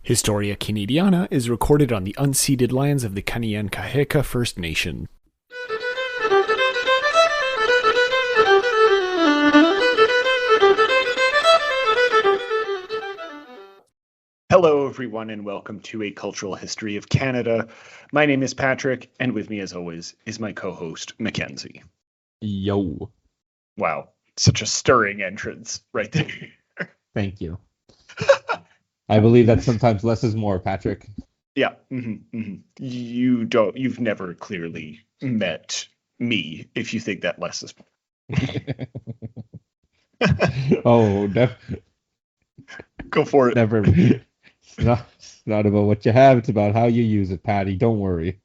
Historia Canadiana is recorded on the unceded lands of the Kanien'kehá:ka First Nation. Hello, everyone, and welcome to A Cultural History of Canada. My name is Patrick, and with me, as always, is my co-host, Mackenzie. Yo. Wow, such a stirring entrance right there. Thank you. I believe that sometimes less is more, Patrick. Yeah. You've never clearly met me if you think that less is Oh, Go for it. never. It's not about what you have, it's about how you use it, Patty. Don't worry.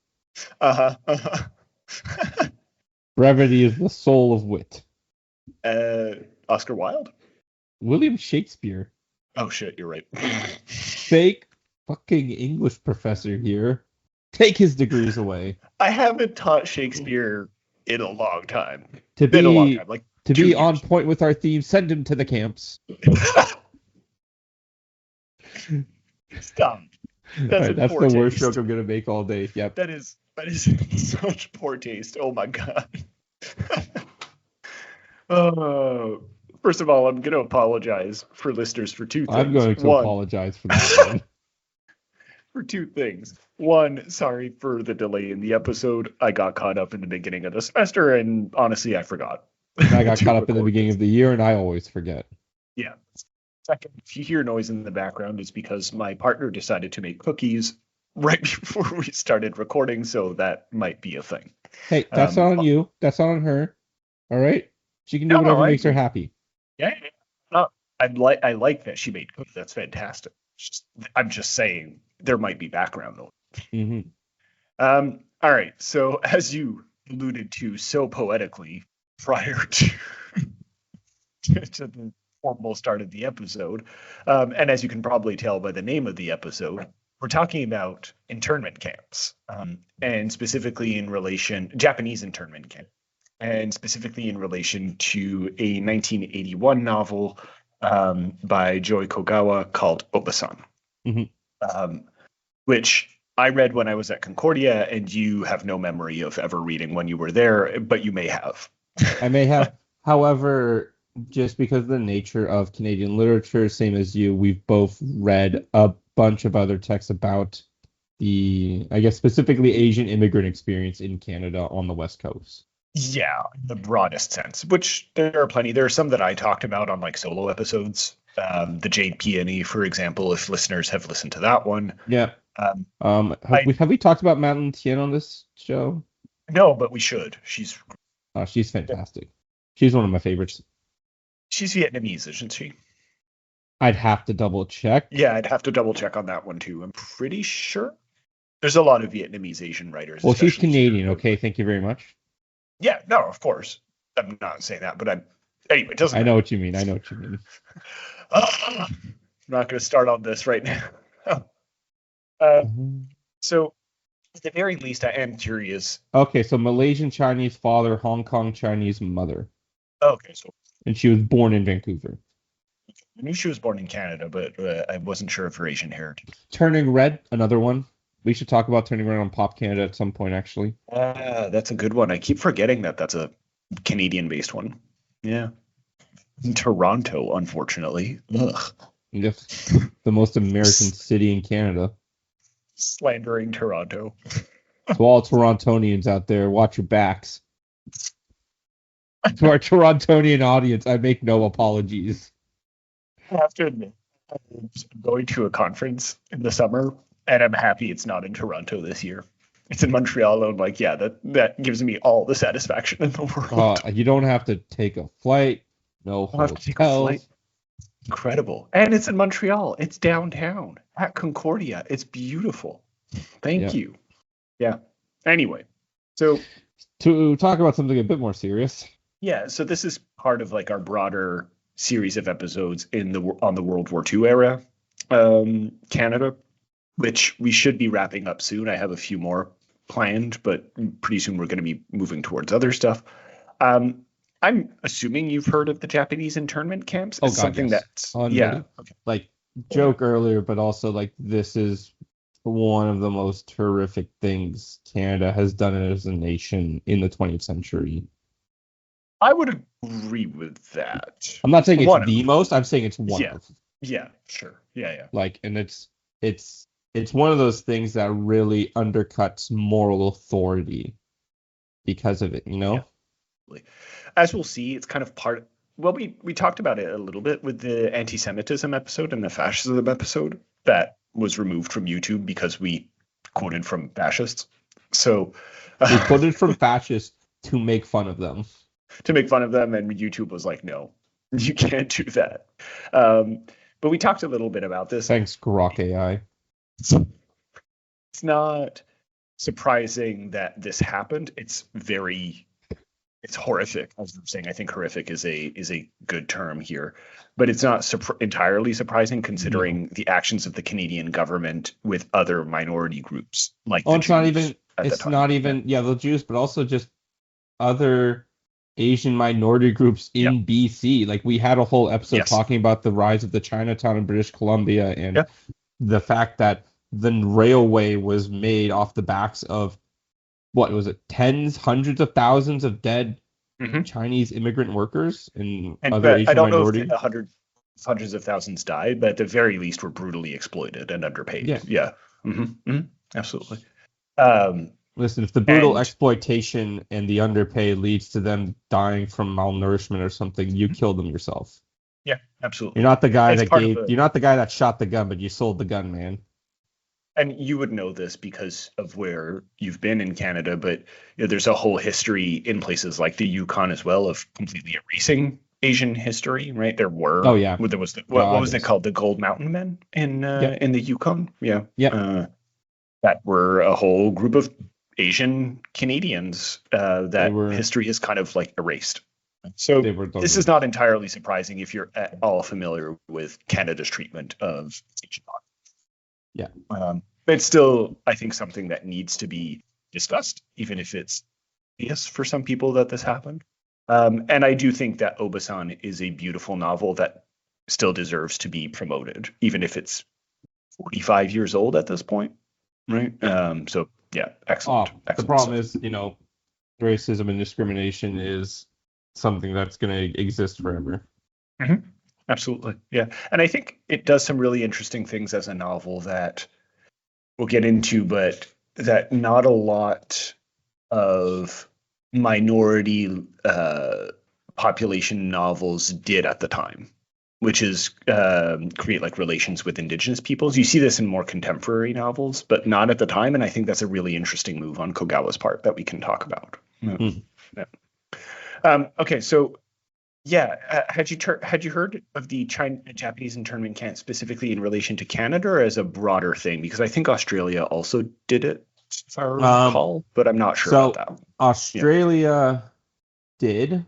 Brevity is the soul of wit. Oscar Wilde? William Shakespeare. Oh shit, you're right. Fake fucking English professor here. Take his degrees away. I haven't taught Shakespeare in a long time. To Been a long time, like to be on point with our theme, send him to the camps. Stop. That's the worst joke I'm gonna make all day. Yep. That is such poor taste. Oh my god. First of all, I'm going to apologize for listeners for two things. I'm going to apologize for that one. For two things. One, sorry for the delay in the episode. I got caught up in the beginning of the semester, and honestly, I forgot. I got caught up in the beginning of the year, and I always forget. Yeah. Second, if you hear noise in the background, it's because my partner decided to make cookies right before we started recording, so that might be a thing. Hey, that's not on you. That's not on her. All right? She can do whatever makes her happy. Yeah. No, I like that she made cookies. That's fantastic. I'm just saying there might be background noise. Mm-hmm. All right. So as you alluded to so poetically prior to the formal start of the episode, and as you can probably tell by the name of the episode, we're talking about internment camps, and specifically in relation Japanese internment camps. And specifically in relation to a 1981 novel by Joy Kogawa called Obasan, which I read when I was at Concordia, and you have no memory of ever reading when you were there, but you may have. I may have. However, just because of the nature of Canadian literature, same as you, we've both read a bunch of other texts about the, I guess, specifically Asian immigrant experience in Canada on the West Coast. Yeah, in the broadest sense, which there are plenty. There are some that I talked about on like solo episodes. The Jade Peony, for example, if listeners have listened to that one. Yeah. Have we talked about Madeline Tien on this show? No, but we should. She's fantastic. She's one of my favorites. She's Vietnamese, isn't she? I'd have to double check. Yeah, I'd have to double check on that one too. I'm pretty sure. There's a lot of Vietnamese Asian writers. Well, she's Canadian. Okay, thank you very much. Yeah, no, of course. I'm not saying that, but anyway, it doesn't I know what you mean. I'm not going to start on this right now. So, at the very least, I am curious. Okay, so Malaysian Chinese father, Hong Kong Chinese mother. Okay, so. And she was born in Vancouver. I knew she was born in Canada, but I wasn't sure of her Asian heritage. Turning Red, another one. We should talk about Turning Red on Pop Canada at some point, actually. That's a good one. I keep forgetting that that's a Canadian-based one. Yeah. In Toronto, unfortunately. Ugh. Yes. The most American city in Canada. Slandering Toronto. To all Torontonians out there, watch your backs. To our Torontonian audience, I make no apologies. I have to admit, I'm going to a conference in the summer, and I'm happy it's not in Toronto this year. It's in Montreal, and I'm like, yeah, that gives me all the satisfaction in the world. You don't have to take a flight. No hotels. Have to take a flight. Incredible. And it's in Montreal. It's downtown at Concordia. It's beautiful. Thank you. Yeah. Anyway, so to talk about something a bit more serious. Yeah, so this is part of like our broader series of episodes on the World War II era Canada, which we should be wrapping up soon. I have a few more planned, but pretty soon we're going to be moving towards other stuff. I'm assuming you've heard of the Japanese internment camps. It's something that's okay. Like joke earlier, but also like this is one of the most horrific things Canada has done as a nation in the 20th century. I would agree with that. I'm not saying it's One the of. most, I'm saying it's one Yeah. of. Yeah, sure. Yeah. Like, and it's one of those things that really undercuts moral authority because of it, you know? Yeah. As we'll see, it's kind of part. Well, we talked about it a little bit with the anti-Semitism episode and the fascism episode that was removed from YouTube because we quoted from fascists. So We quoted from fascists to make fun of them. to make fun of them, and YouTube was like, no, you can't do that. But we talked a little bit about this. Thanks, Grok AI. It's not surprising that this happened. It's horrific, as I'm saying. I think horrific is a good term here, but it's not entirely surprising considering the actions of the Canadian government with other minority groups like the It's not Jews even. at the It's time. not even. Yeah, the Jews, but also just other Asian minority groups in BC. Like we had a whole episode talking about the rise of the Chinatown in British Columbia and the fact that the railway was made off the backs of what was it, tens, hundreds of thousands of dead Chinese immigrant workers and other Asian I don't minorities. know if hundreds of thousands died, but at the very least were brutally exploited and underpaid. Yeah. Absolutely. Listen, if the brutal exploitation and the underpay leads to them dying from malnourishment or something, you kill them yourself. Yeah, absolutely. You're not the guy you're not the guy that shot the gun, but you sold the gun, man. And you would know this because of where you've been in Canada, but there's a whole history in places like the Yukon as well of completely erasing Asian history, right? There were. Oh yeah. There was what was it called? The Gold Mountain Men in the Yukon. Yeah. Yeah. That were a whole group of Asian Canadians that history has kind of like erased. So this is not entirely surprising if you're at all familiar with Canada's treatment of Asian populations. Yeah. But it's still, I think, something that needs to be discussed, even if it's obvious for some people that this happened. And I do think that Obasan is a beautiful novel that still deserves to be promoted, even if it's 45 years old at this point. Right. So, yeah, excellent. The problem is, racism and discrimination is something that's going to exist forever. Mm-hmm. Absolutely. Yeah. And I think it does some really interesting things as a novel that we'll get into, but that not a lot of minority population novels did at the time, which is create like relations with Indigenous peoples. You see this in more contemporary novels, but not at the time. And I think that's a really interesting move on Kogawa's part that we can talk about. Yeah. Okay. So, had you heard of the Japanese internment camp specifically in relation to Canada or as a broader thing? Because I think Australia also did it, if I recall, but I'm not sure about that. Australia did.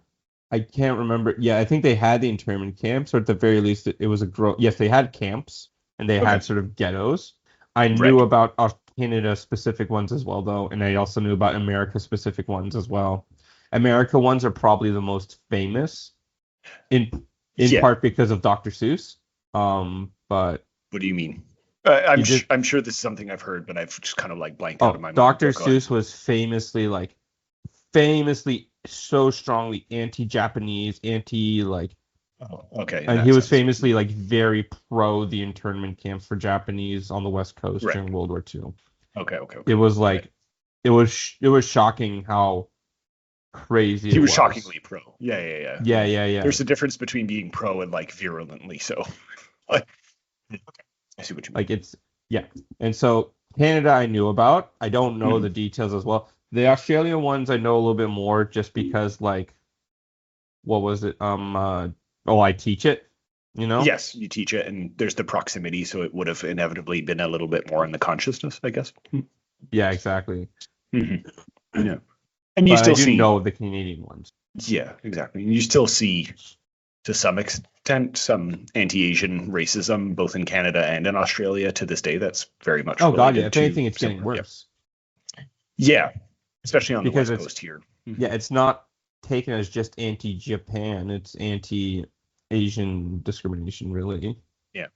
I can't remember. Yeah, I think they had the internment camps, or at the very least, it was yes, they had camps and they had sort of ghettos. I knew about Canada specific ones as well, though, and I also knew about America specific ones as well. America ones are probably the most famous. In part because of Dr. Seuss, but what do you mean? I'm sure this is something I've heard, but I've just kind of like blanked out of my mind. Dr. Seuss was famously so strongly anti-Japanese, and he was famously like very pro the internment camps for Japanese on the West Coast during World War II. Okay. It was like it was shocking how crazy he was shockingly pro. Yeah. There's a difference between being pro and like virulently so. I see what you mean. Like and so Canada I knew about. I don't know the details as well. The Australian ones I know a little bit more just because like what was it? I teach it, Yes, you teach it, and there's the proximity, so it would have inevitably been a little bit more in the consciousness, I guess. Yeah, exactly. Yeah. And you still know the Canadian ones. Yeah, exactly. And you still see, to some extent, some anti-Asian racism, both in Canada and in Australia to this day. That's very much. Oh God, yeah. If anything, it's getting worse. Yeah, especially on the West Coast here. Yeah, it's not taken as just anti-Japan; it's anti-Asian discrimination, really. Yeah.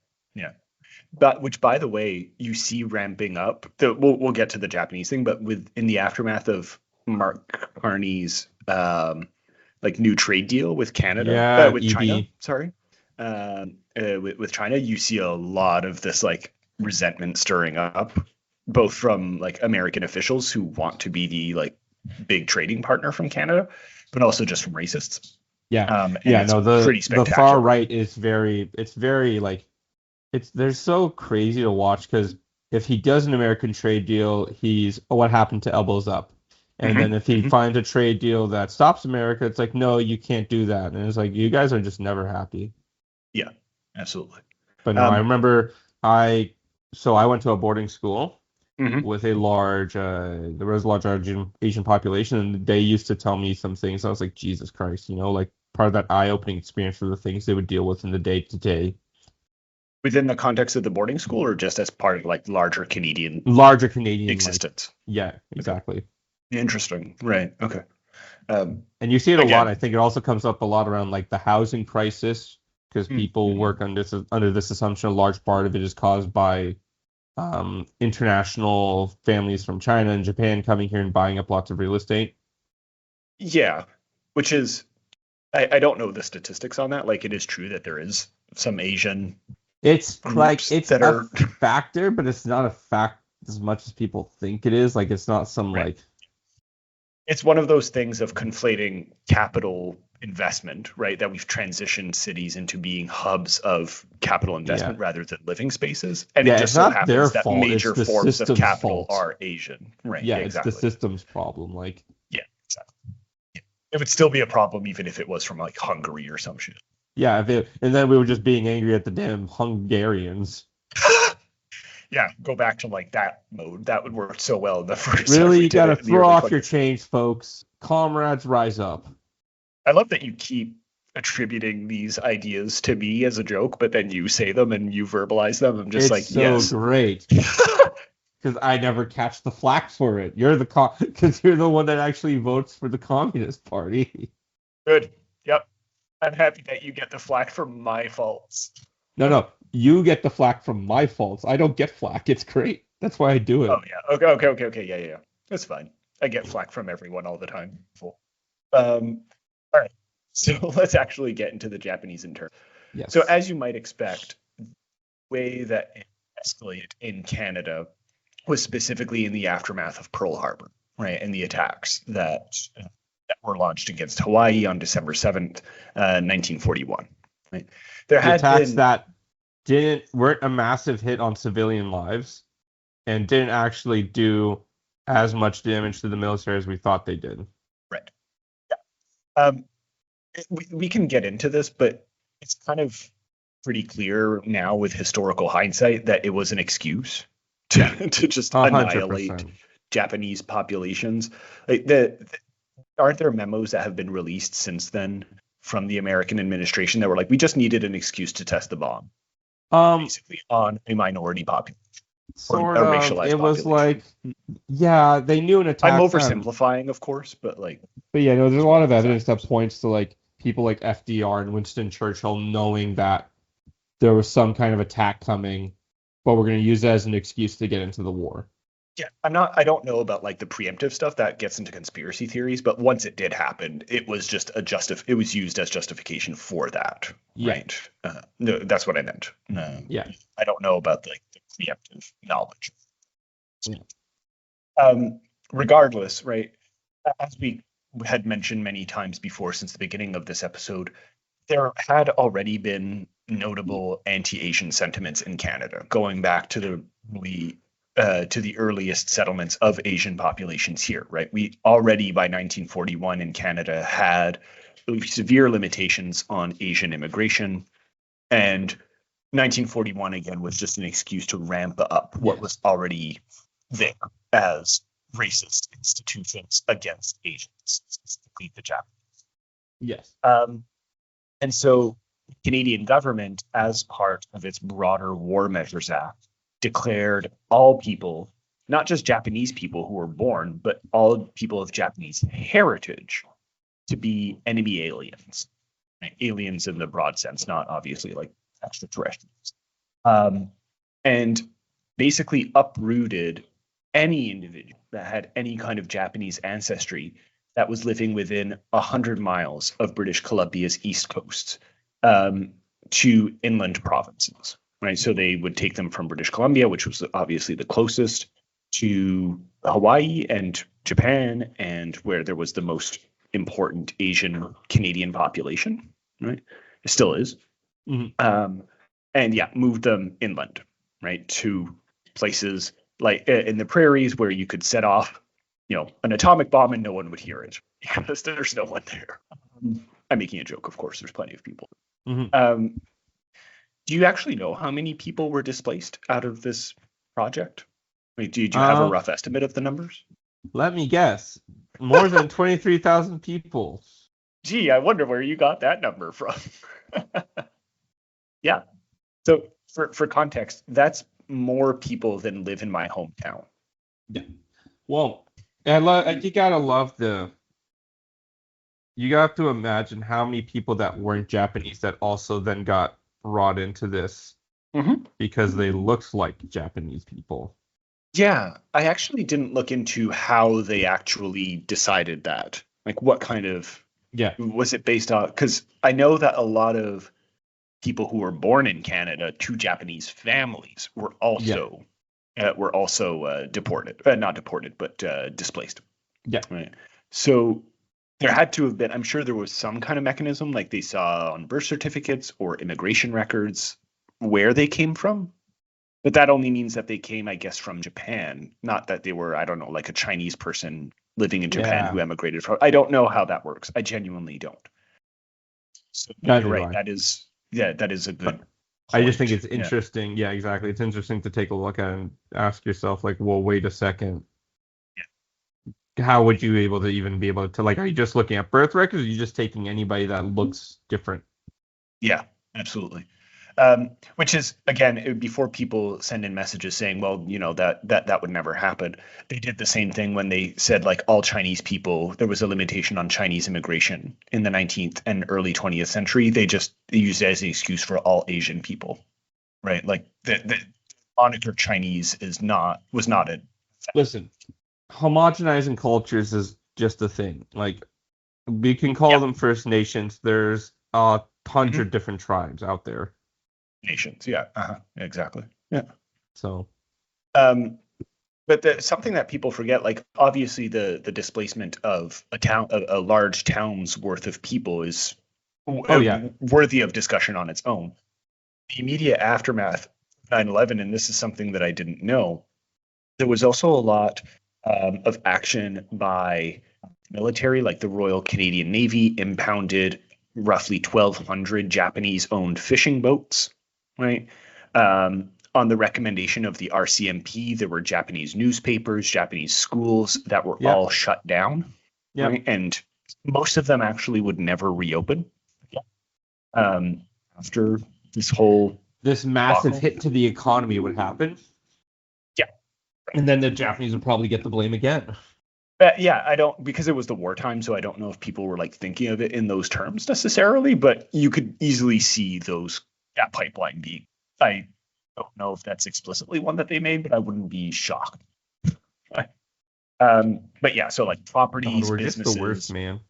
But which, by the way, you see ramping up. We'll get to the Japanese thing, but in the aftermath of Mark Carney's like new trade deal with Canada, Yeah, with China, EB. sorry, with China, you see a lot of this like resentment stirring up, both from like American officials who want to be the like big trading partner from Canada, but also just from racists. Yeah. And Yeah, it's no, pretty the far spectacular. right is very like they're so crazy to watch because if he does an American trade deal, he's what happened to elbows up. And then if he finds a trade deal that stops America, it's like, no, you can't do that. And it's like, you guys are just never happy. Yeah, absolutely. But no, I remember I went to a boarding school with there was a large Asian population, and they used to tell me some things. I was like, Jesus Christ, like part of that eye-opening experience for the things they would deal with in the day-to-day. Within the context of the boarding school, or just as part of like larger Canadian existence? Yeah, exactly. Okay. Interesting. Right. Okay. And you see it a lot. I think it also comes up a lot around like the housing crisis because people work under this assumption a large part of it is caused by international families from China and Japan coming here and buying up lots of real estate. Yeah, which is I don't know the statistics on that. Like it is true that there is some Asian. It's like it's a factor, but it's not a fact as much as people think it is. Like it's not some like. It's one of those things of conflating capital investment, right? That we've transitioned cities into being hubs of capital investment rather than living spaces. And it just so happens that major forms of capital are Asian, right? Yeah, exactly. It's the system's problem. Like, yeah, exactly. Yeah. It would still be a problem even if it was from like Hungary or some shit. Yeah, and then we were just being angry at the damn Hungarians. Yeah, go back to like that mode. That would work so well in the first. Really, you gotta throw off your chains, folks. Comrades, rise up. I love that you keep attributing these ideas to me as a joke, but then you say them and you verbalize them. I'm just it's so great. Because I never catch the flack for it. You're because you're the one that actually votes for the Communist Party. Good. Yep. I'm happy that you get the flack for my faults. No. You get the flack from my faults. I don't get flack. It's great. That's why I do it. Oh, yeah. Okay. Yeah. That's fine. I get flack from everyone all the time. All right. So let's actually get into the Japanese internment. Yes. So as you might expect, the way that it escalated in Canada was specifically in the aftermath of Pearl Harbor, right? And the attacks that were launched against Hawaii on December 7th, 1941. Right? There had attacks that weren't a massive hit on civilian lives and didn't actually do as much damage to the military as we thought they did. Right. Yeah. We can get into this, but it's kind of pretty clear now with historical hindsight that it was an excuse to just 100%. Annihilate Japanese populations. Like aren't there memos that have been released since then from the American administration that were like, we just needed an excuse to test the bomb, basically on a minority population. Sort of. Racialized it was like, yeah, they knew an attack. I'm oversimplifying, of course, but yeah, no, there's a lot of evidence that points to like people like FDR and Winston Churchill knowing that there was some kind of attack coming, but we're going to use it as an excuse to get into the war. Yeah, I don't know about like the preemptive stuff that gets into conspiracy theories, but once it did happen, it was just it was used as justification for that. Yeah. Right. No, that's what I meant. Yeah. I don't know about like the preemptive knowledge. Yeah. Regardless, right, as we had mentioned many times before since the beginning of this episode, there had already been notable anti-Asian sentiments in Canada, going back to the earliest settlements of Asian populations here, right? We already by 1941 in Canada had severe limitations on Asian immigration, and 1941 again was just an excuse to ramp up what was already there as racist institutions against Asians, specifically the Japanese. Yes. And so the Canadian government, as part of its broader War Measures Act, declared all people, not just Japanese people who were born, but all people of Japanese heritage to be enemy aliens. Right? Aliens in the broad sense, not obviously like extraterrestrials. and basically uprooted any individual that had any kind of Japanese ancestry that was living within 100 miles of British Columbia's east coast, to inland provinces, right? So they would take them from British Columbia, which was obviously the closest, to Hawaii and Japan, and where there was the most important Asian Canadian population, right? It still is. And yeah, moved them inland, right, to places like in the prairies where you could set off, an atomic bomb and no one would hear it because there's no one there. I'm making a joke, of course. There's plenty of people. Do you actually know how many people were displaced out of this project? Like, do you have a rough estimate of the numbers? Let me guess. More than 23,000 people. Gee, I wonder where you got that number from. Yeah. So for context, that's more people than live in my hometown. Yeah. Well, you gotta love you have to imagine how many people that weren't Japanese that also then got brought into this because they looked like Japanese people. Yeah, I actually didn't look into how they actually decided that. Like, what kind of was it based on? Because I know that a lot of people who were born in Canada to Japanese families were also deported, not deported, but displaced. Yeah. Right. So there had to have been. I'm sure there was some kind of mechanism, like they saw on birth certificates or immigration records, where they came from. But that only means that they came, I guess, from Japan, not that they were, I don't know, like a Chinese person living in Japan who emigrated from. I don't know how that works. I genuinely don't. So you're right. That is a good point. I just think it's interesting. Yeah, exactly. It's interesting to take a look at and ask yourself, like, well, wait a second. Yeah. How would you be able to, like, are you just looking at birth records, or are you just taking anybody that looks different? Yeah, absolutely. Which is, again, before people send in messages saying, well, that would never happen. They did the same thing when they said, like, all Chinese people, there was a limitation on Chinese immigration in the 19th and early 20th century. They used it as an excuse for all Asian people, right? Like the moniker Chinese was not a. Listen, homogenizing cultures is just a thing. Like, we can call them First Nations. There's 100 different tribes out there. Nations, yeah, exactly, yeah. So, but something that people forget, like, obviously the displacement of a large town's worth of people is worthy of discussion on its own. The immediate aftermath of 9/11, and this is something that I didn't know, there was also a lot of action by military, like the Royal Canadian Navy impounded roughly 1,200 Japanese-owned fishing boats. Right. On the recommendation of the RCMP, there were Japanese newspapers, Japanese schools that were all shut down. Right? And most of them actually would never reopen after this massive hit to the economy would happen. Yeah. And then the Japanese would probably get the blame again. I don't, because it was the wartime, so I don't know if people were like thinking of it in those terms necessarily, but you could easily see that pipeline being. I don't know if that's explicitly one that they made, but I wouldn't be shocked. But yeah, so like properties, businesses, just the worst, man.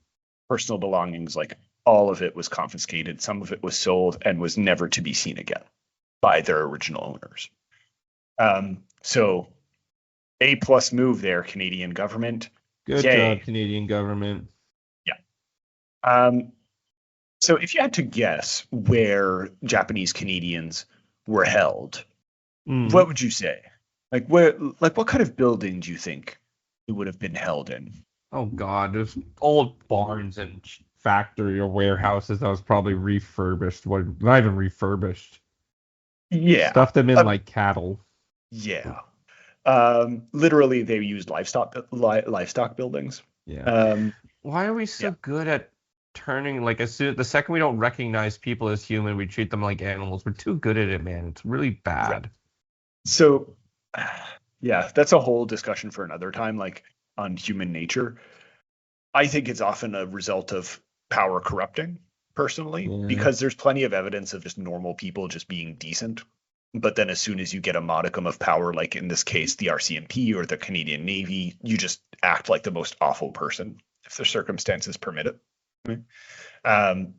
Personal belongings, like all of it was confiscated. Some of it was sold and was never to be seen again by their original owners. So A+ move there, Canadian government. Good job, Canadian government. Yeah. So if you had to guess where Japanese Canadians were held, what would you say? Like what kind of building do you think it would have been held in? Oh God, there's old barns and factory or warehouses that was probably refurbished. Not even refurbished. Yeah. Stuffed them in like cattle. Yeah. Literally they used livestock buildings. Yeah. Why are we so good at turning, like, the second we don't recognize people as human, we treat them like animals? We're too good at it, man. It's really bad. Right. So that's a whole discussion for another time, like on human nature. I think it's often a result of power corrupting, personally, because there's plenty of evidence of just normal people just being decent, But then as soon as you get a modicum of power, like in this case, the RCMP or the Canadian Navy, you just act like the most awful person if the circumstances permit it. Um,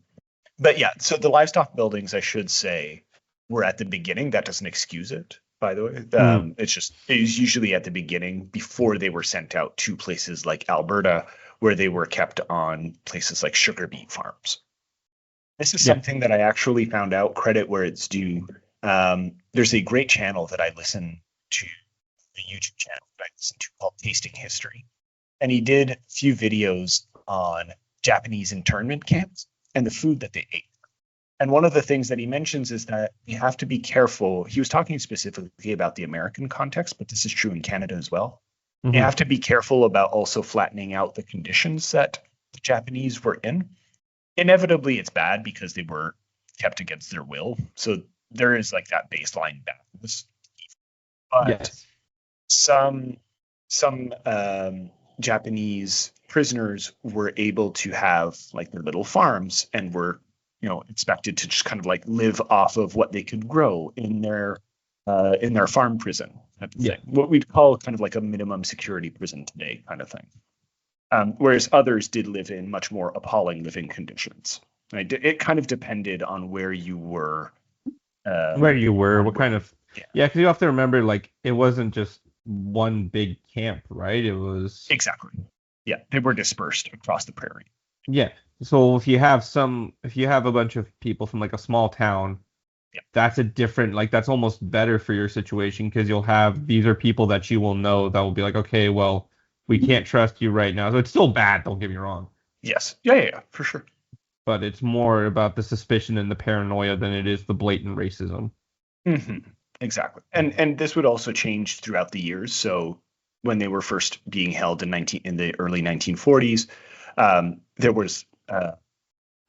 but yeah, so the livestock buildings, I should say, were at the beginning. That doesn't excuse it, by the way. It was usually at the beginning before they were sent out to places like Alberta, where they were kept on places like sugar beet farms. This is something that I actually found out, credit where it's due. There's a great channel that I listen to, a YouTube channel that I listen to called Tasting History. And he did a few videos on Japanese internment camps and the food that they ate. And one of the things that he mentions is that you have to be careful. He was talking specifically about the American context, but this is true in Canada as well. Mm-hmm. You have to be careful about also flattening out the conditions that the Japanese were in. Inevitably, it's bad because they were kept against their will. So there is like that baseline badness. But some Japanese prisoners were able to have like their little farms and were, expected to just kind of like live off of what they could grow in their farm prison. What we'd call kind of like a minimum security prison today kind of thing. Whereas others did live in much more appalling living conditions. Right? It kind of depended on where you were. What kind of... Yeah, because you have to remember, like, it wasn't just one big camp, right? It was... Exactly. Yeah, they were dispersed across the prairie. Yeah, so if you have a bunch of people from, like, a small town, that's a different... Like, that's almost better for your situation, because you'll have... These are people that you will know that will be like, okay, well... We can't trust you right now. So it's still bad, don't get me wrong. Yes. Yeah, for sure. But it's more about the suspicion and the paranoia than it is the blatant racism. Mm-hmm. Exactly. And this would also change throughout the years. So when they were first being held in the early 1940s, there was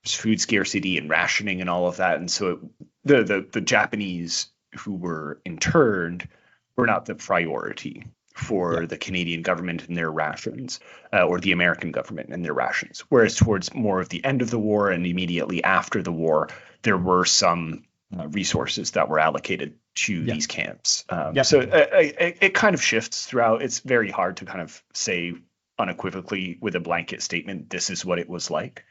food scarcity and rationing and all of that. And so the Japanese who were interned were not the priority for the Canadian government and their rations, or the American government and their rations. Whereas towards more of the end of the war and immediately after the war, there were some resources that were allocated to these camps. So it kind of shifts throughout. It's very hard to kind of say unequivocally with a blanket statement, this is what it was like.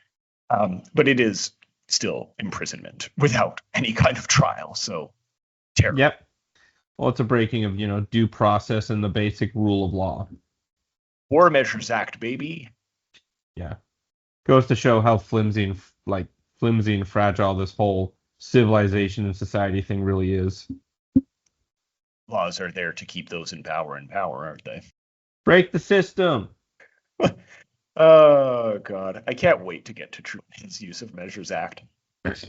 But it is still imprisonment without any kind of trial. So terrible. Yep. Well, it's a breaking of, due process and the basic rule of law. War Measures Act, baby. Yeah. Goes to show how flimsy and fragile this whole civilization and society thing really is. Laws are there to keep those in power, aren't they? Break the system. Oh, God. I can't wait to get to Truman's use of Measures Act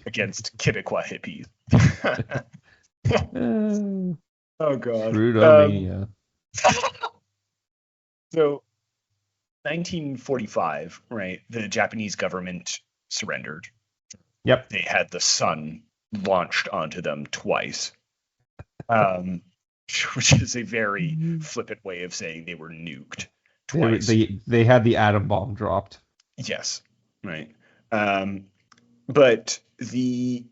against Quebecois hippies. Oh, God. Trudeau-mania. So, 1945, right, the Japanese government surrendered. Yep. They had the sun launched onto them twice, which is a very flippant way of saying they were nuked twice. They had the atom bomb dropped. Yes, right. But the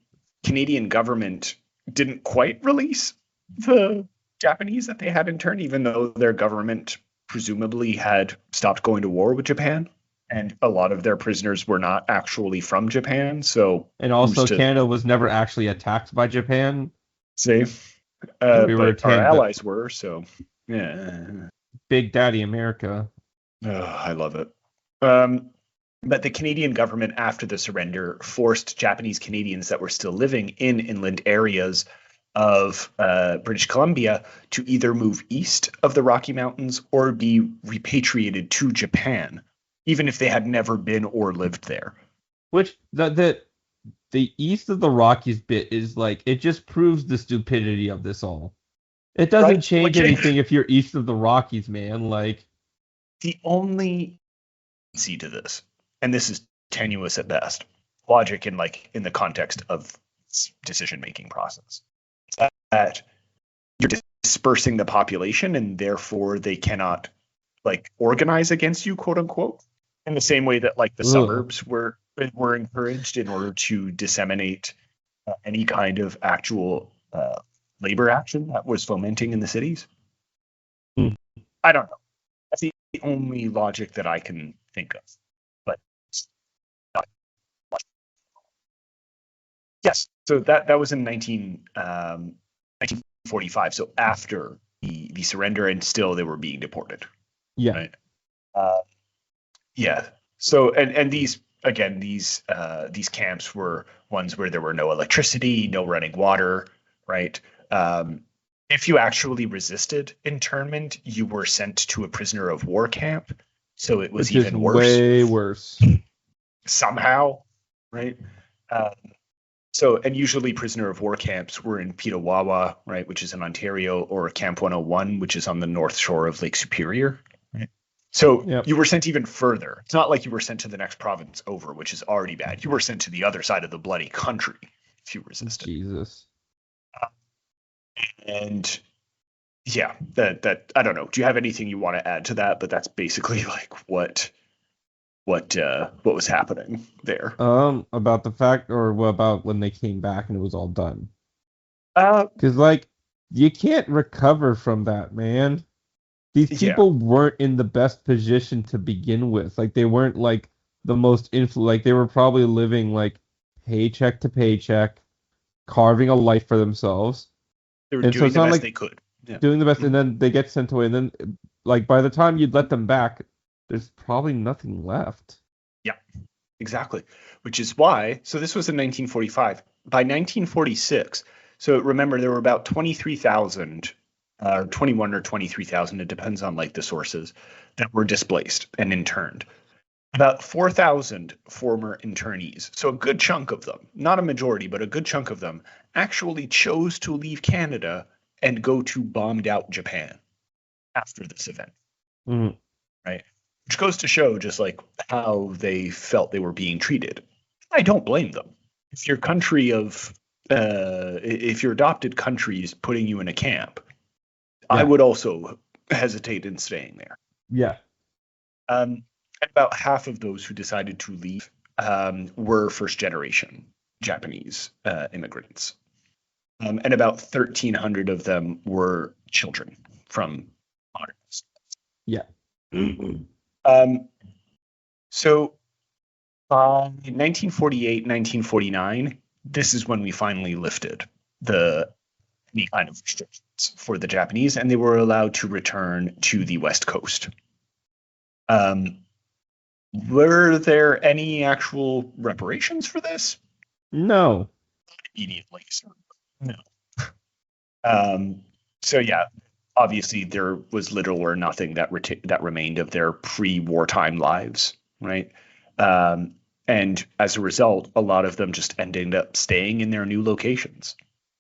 Canadian government didn't quite release the Japanese that they had interned, even though their government presumably had stopped going to war with Japan. And a lot of their prisoners were not actually from Japan. And also Canada was never actually attacked by Japan. But our allies were, so yeah. Big Daddy America. Oh, I love it. But the Canadian government, after the surrender, forced Japanese Canadians that were still living in inland areas of British Columbia to either move east of the Rocky Mountains or be repatriated to Japan, even if they had never been or lived there. Which the east of the Rockies bit is like, it just proves the stupidity of this all. It doesn't change anything if you're east of the Rockies, man. Like, the only see to this, and this is tenuous at best, logic in the context of decision-making process, that you're dispersing the population and therefore they cannot organize against you, quote unquote, in the same way that the suburbs were encouraged in order to disseminate any kind of actual labor action that was fomenting in the cities. Hmm. I don't know. That's the only logic that I can think of. But yes, so that was in 1945. So after the surrender, and still they were being deported. Yeah. Right. Uh, yeah. So and these again these camps were ones where there were no electricity, no running water, right? If you actually resisted internment, you were sent to a prisoner of war camp. So it was Which is even worse way worse. somehow, right? Uh, and usually prisoner of war camps were in Petawawa, right, which is in Ontario, or Camp 101, which is on the north shore of Lake Superior. Right? So Yep. you were sent even further. It's not like you were sent to the next province over, which is already bad. You were sent to the other side of the bloody country if you resisted. Jesus. And yeah, that I don't know. Do you have anything you want to add to that? But that's basically like what was happening there. About the fact, or what about when they came back and it was all done? Uh, Because like you can't recover from that, man. These yeah, people weren't in the best position to begin with. Like they weren't like the most like they were probably living like paycheck to paycheck, carving a life for themselves. they were And so doing it's the not best like they could. Yeah. doing the best, and then they get sent away, and then like by the time you'd let them back, there's probably nothing left. Yeah, exactly. Which is why, so this was in 1945. By 1946, so remember there were about 23,000, or 21 or 23,000, it depends on like the sources, that were displaced and interned. About 4,000 former internees, so a good chunk of them, not a majority, but a good chunk of them, actually chose to leave Canada and go to bombed out Japan after this event. Mm. Right? Which goes to show just like how they felt they were being treated. I don't blame them. If your country of, if your adopted country is putting you in a camp, I would also hesitate in staying there. Yeah. And about half of those who decided to leave were first generation Japanese immigrants. And about 1,300 of them were children from modernists. Yeah. So by 1948, 1949, this is when we finally lifted any kind of restrictions for the Japanese, and they were allowed to return to the West Coast. Were there any actual reparations for this? No. Immediately, no. So yeah, obviously there was little or nothing that remained of their pre-wartime lives, right? And as a result, a lot of them just ended up staying in their new locations,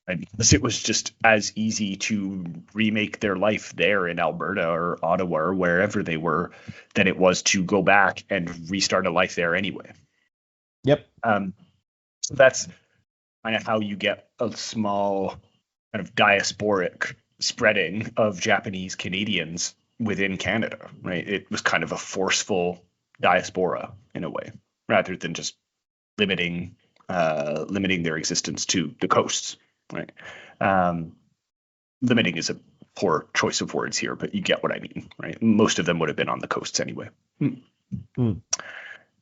right? Because it was just as easy to remake their life there in Alberta or Ottawa or wherever they were than it was to go back and restart a life there anyway. Yep. So that's kind of how you get a small kind of diasporic spreading of Japanese Canadians within Canada, right? It was kind of a forceful diaspora in a way, rather than just limiting their existence to the coasts, right? Limiting is a poor choice of words here, but you get what I mean, right? Most of them would have been on the coasts anyway.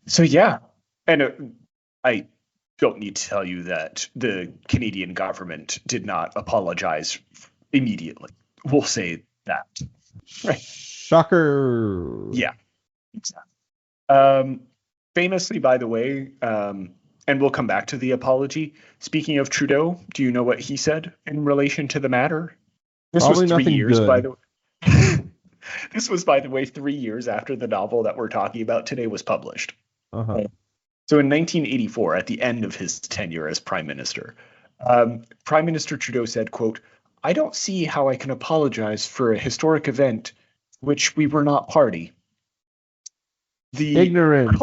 So yeah, and I don't need to tell you that the Canadian government did not apologize immediately. We'll say that. Right. Shocker. Yeah, exactly. Famously, by the way, and we'll come back to the apology. Speaking of Trudeau, do you know what he said in relation to the matter? This Probably was 3 nothing years, good. by the way. This was, by the way, 3 years after the novel that we're talking about today was published. Uh-huh. So in 1984, at the end of his tenure as prime minister, Prime Minister Trudeau said, quote, "I don't see how I can apologize for a historic event which we were not party." Ignorance.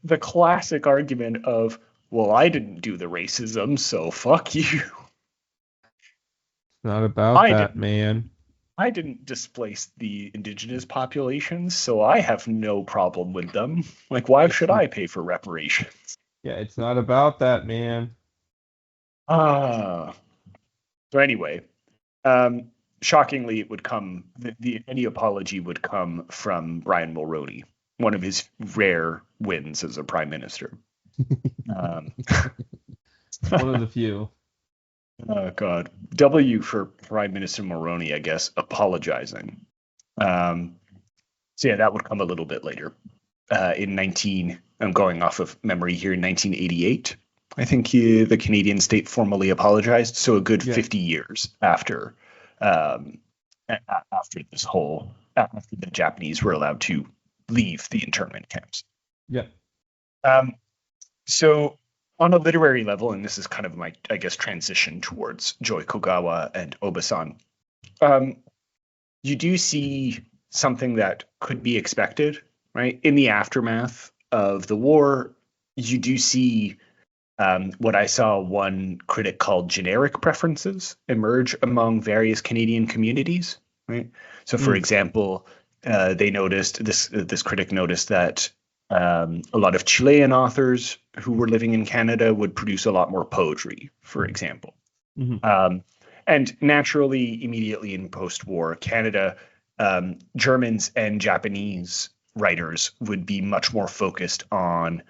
The classic argument of, well, I didn't do the racism, so fuck you. Not about that, man. I didn't displace the indigenous populations, so I have no problem with them. Like, why should I pay for reparations? Yeah, it's not about that, man. So So anyway, shockingly, it would come, any apology would come from Brian Mulroney, one of his rare wins as a prime minister. One of the few. Oh, God. W for Prime Minister Mulroney, I guess, apologizing. So yeah, that would come a little bit later. I'm going off of memory here, in 1988, I think the Canadian state formally apologized. So a good 50 years after after the Japanese were allowed to leave the internment camps. Yeah. So on a literary level, and this is kind of my, I guess, transition towards Joy Kogawa and Obasan, you do see something that could be expected, right? In the aftermath of the war, you do see what I saw one critic called generic preferences emerge among various Canadian communities, right? So, for example, they noticed this critic noticed that a lot of Chilean authors who were living in Canada would produce a lot more poetry, for example. And naturally, immediately in post-war Canada, Germans and Japanese writers would be much more focused on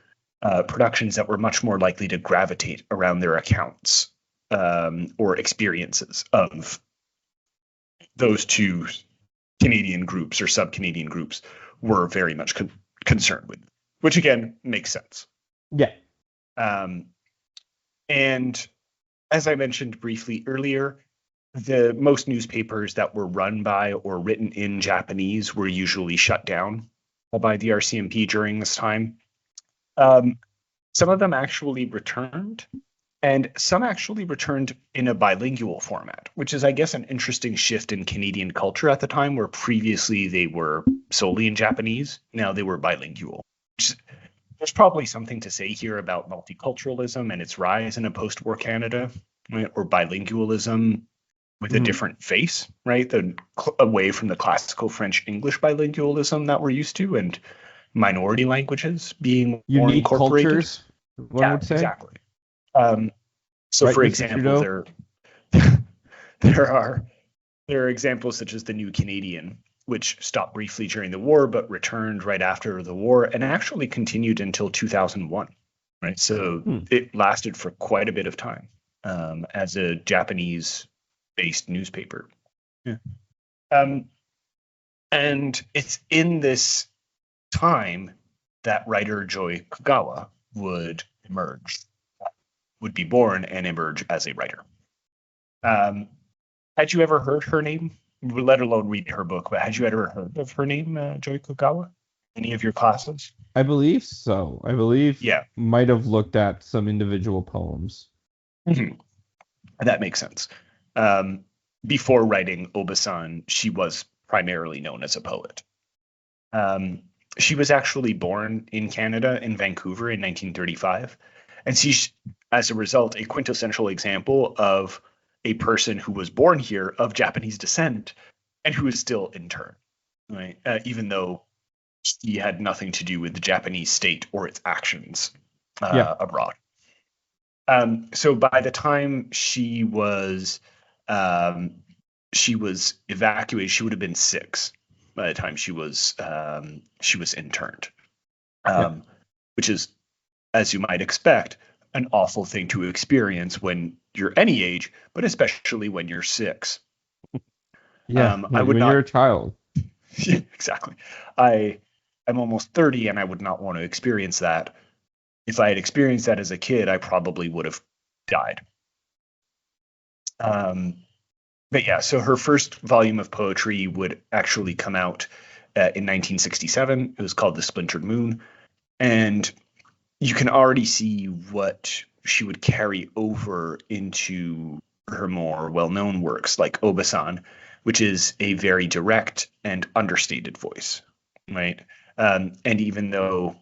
productions that were much more likely to gravitate around their accounts or experiences of those two Canadian groups or sub-Canadian groups were very much concerned with, which again makes sense. Yeah. And as I mentioned briefly earlier, the most newspapers that were run by or written in Japanese were usually shut down by the RCMP during this time. Some of them actually returned, and some actually returned in a bilingual format, which is, I guess, an interesting shift in Canadian culture at the time, where previously they were solely in Japanese. Now they were bilingual. There's probably something to say here about multiculturalism and its rise in a post-war Canada, right? Or bilingualism with a different face, right? Away from the classical French-English bilingualism that we're used to, and minority languages being more unique incorporated. Cultures, one would say. Exactly. So, right, for example, there are examples such as the New Canadian, which stopped briefly during the war, but returned right after the war and actually continued until 2001. Right, so it lasted for quite a bit of time as a Japanese-based newspaper. Yeah. And it's in this time that writer Joy Kogawa would be born and emerge as a writer. Had you ever heard her name, let alone read her book, but had you ever heard of her name, Joy Kogawa? Any of your classes? I believe so. Might have looked at some individual poems. That makes sense. Before writing Obasan, she was primarily known as a poet. She was actually born in Canada, in Vancouver, in 1935. And she's, as a result, a quintessential example of a person who was born here of Japanese descent and who is still interned, right? Even though she had nothing to do with the Japanese state or its actions abroad. So by the time she was evacuated, she would have been 6 by the time she was interned, which is, as you might expect, an awful thing to experience when you're any age, but especially when you're 6. When you're a child. Yeah, exactly. I'm almost 30, and I would not want to experience that. If I had experienced that as a kid, I probably would have died. But yeah, so her first volume of poetry would actually come out in 1967. It was called The Splintered Moon. And you can already see what she would carry over into her more well-known works like Obasan, which is a very direct and understated voice, right? And even though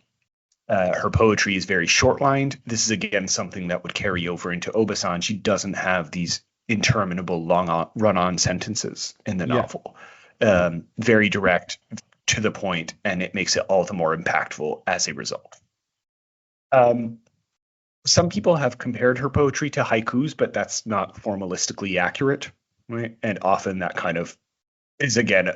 her poetry is very short-lined, this is again something that would carry over into Obasan. She doesn't have these interminable long run-on sentences in the novel. Very direct, to the point, and it makes it all the more impactful as a result. some people have compared her poetry to haikus, but that's not formalistically accurate, right? And often that kind of is again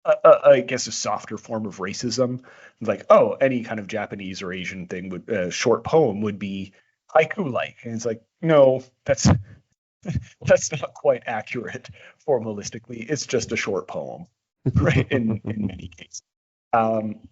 I guess a softer form of racism. Like, oh, any kind of Japanese or Asian thing would short poem would be haiku-like, and it's like, no, that's not quite accurate formalistically. It's just a short poem, right? In many cases. Um,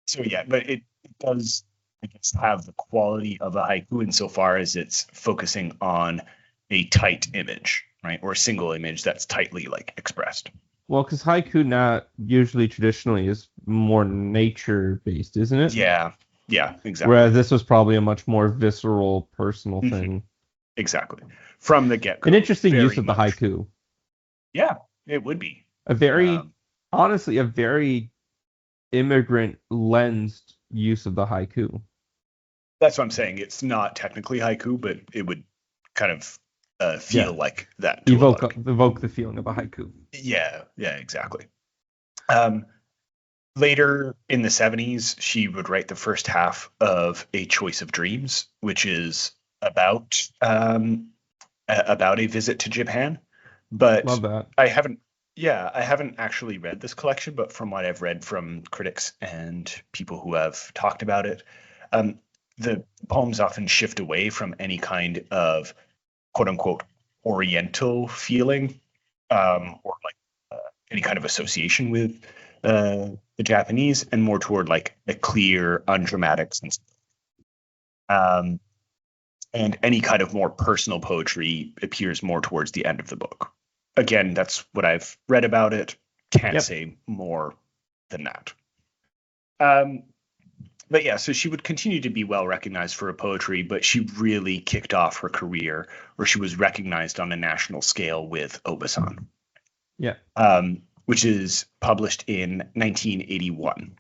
so yeah, but it does, I guess, have the quality of a haiku insofar as it's focusing on a tight image, right, or a single image that's tightly like expressed. Well, because haiku not usually traditionally is more nature based, isn't it? Yeah, yeah, exactly. Whereas this was probably a much more visceral, personal Mhm. thing. Exactly. From the get-go. An interesting very use of the much. haiku. Yeah, it would be. A very, Um, honestly, a very immigrant lensed use of the haiku. that's what I'm saying. It's not technically haiku, but it would kind of feel like that to a lot of people. Evoke the feeling of a haiku. Yeah, yeah, exactly. Um, later in the 70s, she would write the first half of A Choice of Dreams, which is about a visit to Japan. But Love that. I haven't, yeah, I haven't actually read this collection, but from what I've read from critics and people who have talked about it, um, the poems often shift away from any kind of quote unquote Oriental feeling, or like any kind of association with the Japanese, and more toward like a clear, undramatic sense. Um, and any kind of more personal poetry appears more towards the end of the book. Again, that's what I've read about it. Can't say more than that. But yeah, so she would continue to be well recognized for her poetry, but she really kicked off her career where she was recognized on a national scale with Obasan. Yeah. Which is published in 1981.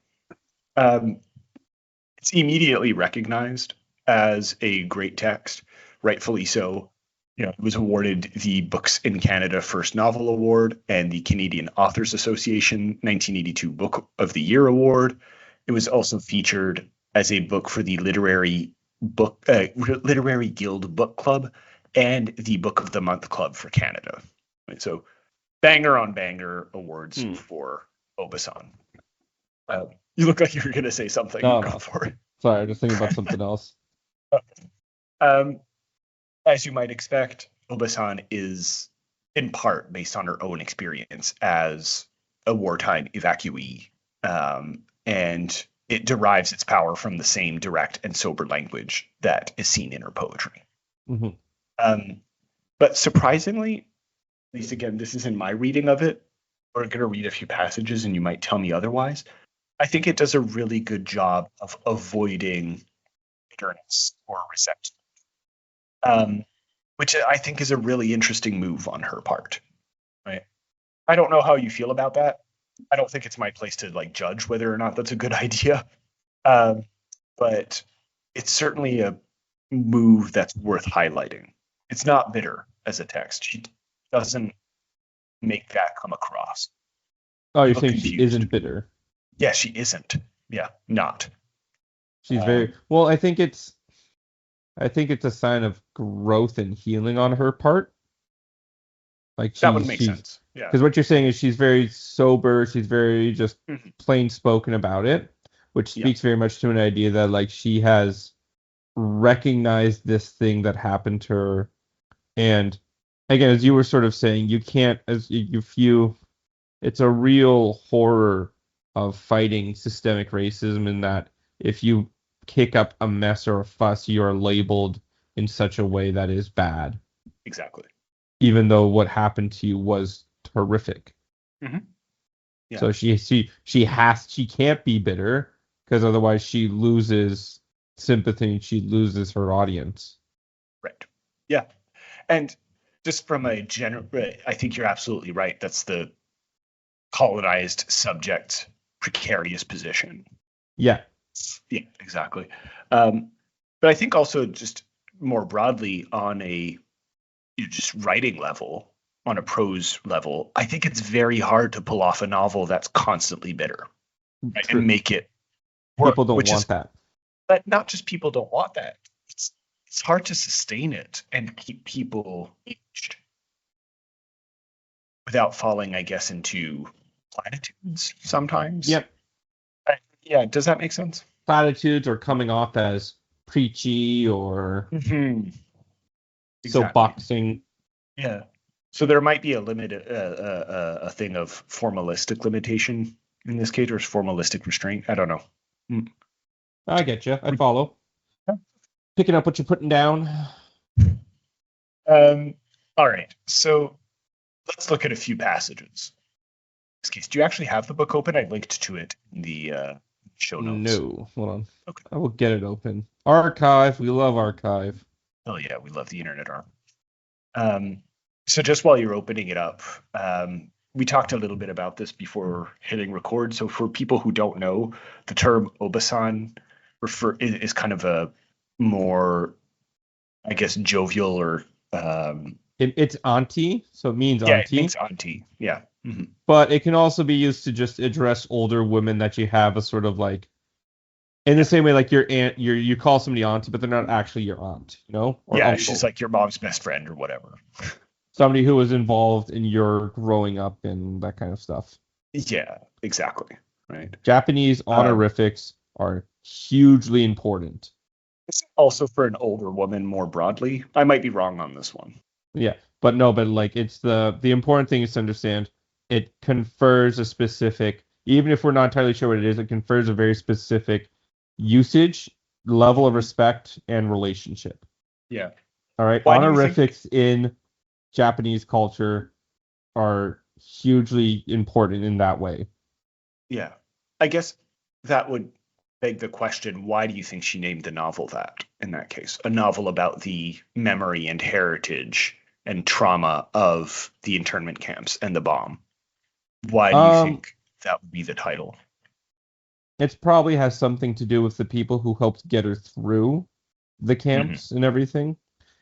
It's immediately recognized as a great text, rightfully so. It was awarded the Books in Canada First Novel Award and the Canadian Authors Association 1982 Book of the Year Award. It was also featured as a book for the Literary Guild Book Club and the Book of the Month Club for Canada. So banger on banger awards for Obasan. You look like you were going to say something. No. Go for it. Sorry, I'm just thinking about something else. As you might expect, Obasan is in part based on her own experience as a wartime evacuee, and it derives its power from the same direct and sober language that is seen in her poetry. Mm-hmm. But surprisingly, at least again, this is in my reading of it. We're going to read a few passages and you might tell me otherwise. I think it does a really good job of avoiding bitterness or resentment, which I think is a really interesting move on her part. Right? I don't know how you feel about that. I don't think it's my place to like judge whether or not that's a good idea. But it's certainly a move that's worth highlighting. It's not bitter as a text. She doesn't make that come across. Oh, you're saying she isn't bitter? Yeah, she isn't. Yeah, not. She's very well. I think it's a sign of growth and healing on her part. Like that would make sense. Yeah. Because what you're saying is she's very sober. She's very just plain spoken about it, which speaks very much to an idea that like she has recognized this thing that happened to her, and again, as you were sort of saying, you can't it's a real horror of fighting systemic racism in that if you kick up a mess or a fuss, you're labeled in such a way that is bad. Exactly. Even though what happened to you was horrific. Mm-hmm. Yeah. So she can't be bitter because otherwise she loses sympathy and she loses her audience. Right. Yeah. And just from a general, I think you're absolutely right. That's the colonized subject precarious position. Yeah. Yeah, exactly. But I think also just more broadly on a just writing level, on a prose level, I think it's very hard to pull off a novel that's constantly bitter, right? And make it work. People don't want that. But not just people don't want that. it's hard to sustain it and keep people engaged without falling, I guess, into platitudes sometimes. Yep. Yeah, does that make sense? Platitudes are coming off as preachy or Mm-hmm. Exactly. soapboxing. Yeah. So there might be a limit, a thing of formalistic limitation in this case, or formalistic restraint. I don't know. Mm. I get you. I follow. Yeah. Picking up what you're putting down. All right. So let's look at a few passages. In this case, do you actually have the book open? I linked to it in the show notes. No. Hold on. Okay. I will get it open. Archive. We love archive. Oh yeah, we love the internet arm. So just while you're opening it up, we talked a little bit about this before hitting record. So for people who don't know, the term Obasan is kind of a more, I guess, jovial or It's auntie, so it means yeah, it auntie. means auntie. Yeah. Mm-hmm. But it can also be used to just address older women that you have a sort of like, in the same way like your aunt, you call somebody auntie, but they're not actually your aunt, you know? Or Yeah, uncle. she's like your mom's best friend or whatever. Somebody who was involved in your growing up and that kind of stuff. Yeah, exactly. Right. Japanese honorifics are hugely important. It's also for an older woman more broadly. I might be wrong on this one. Yeah, but like it's the important thing is to understand it confers a specific, even if we're not entirely sure what it is, it confers a very specific usage, level of respect, and relationship. Yeah. All right. Why do you Honorifics in Japanese culture are hugely important in that way. Yeah. I guess that would beg the question, why do you think she named the novel that in that case? A novel about the memory and heritage and trauma of the internment camps and the bomb. Why do you think that would be the title? It probably has something to do with the people who helped get her through the camps and everything.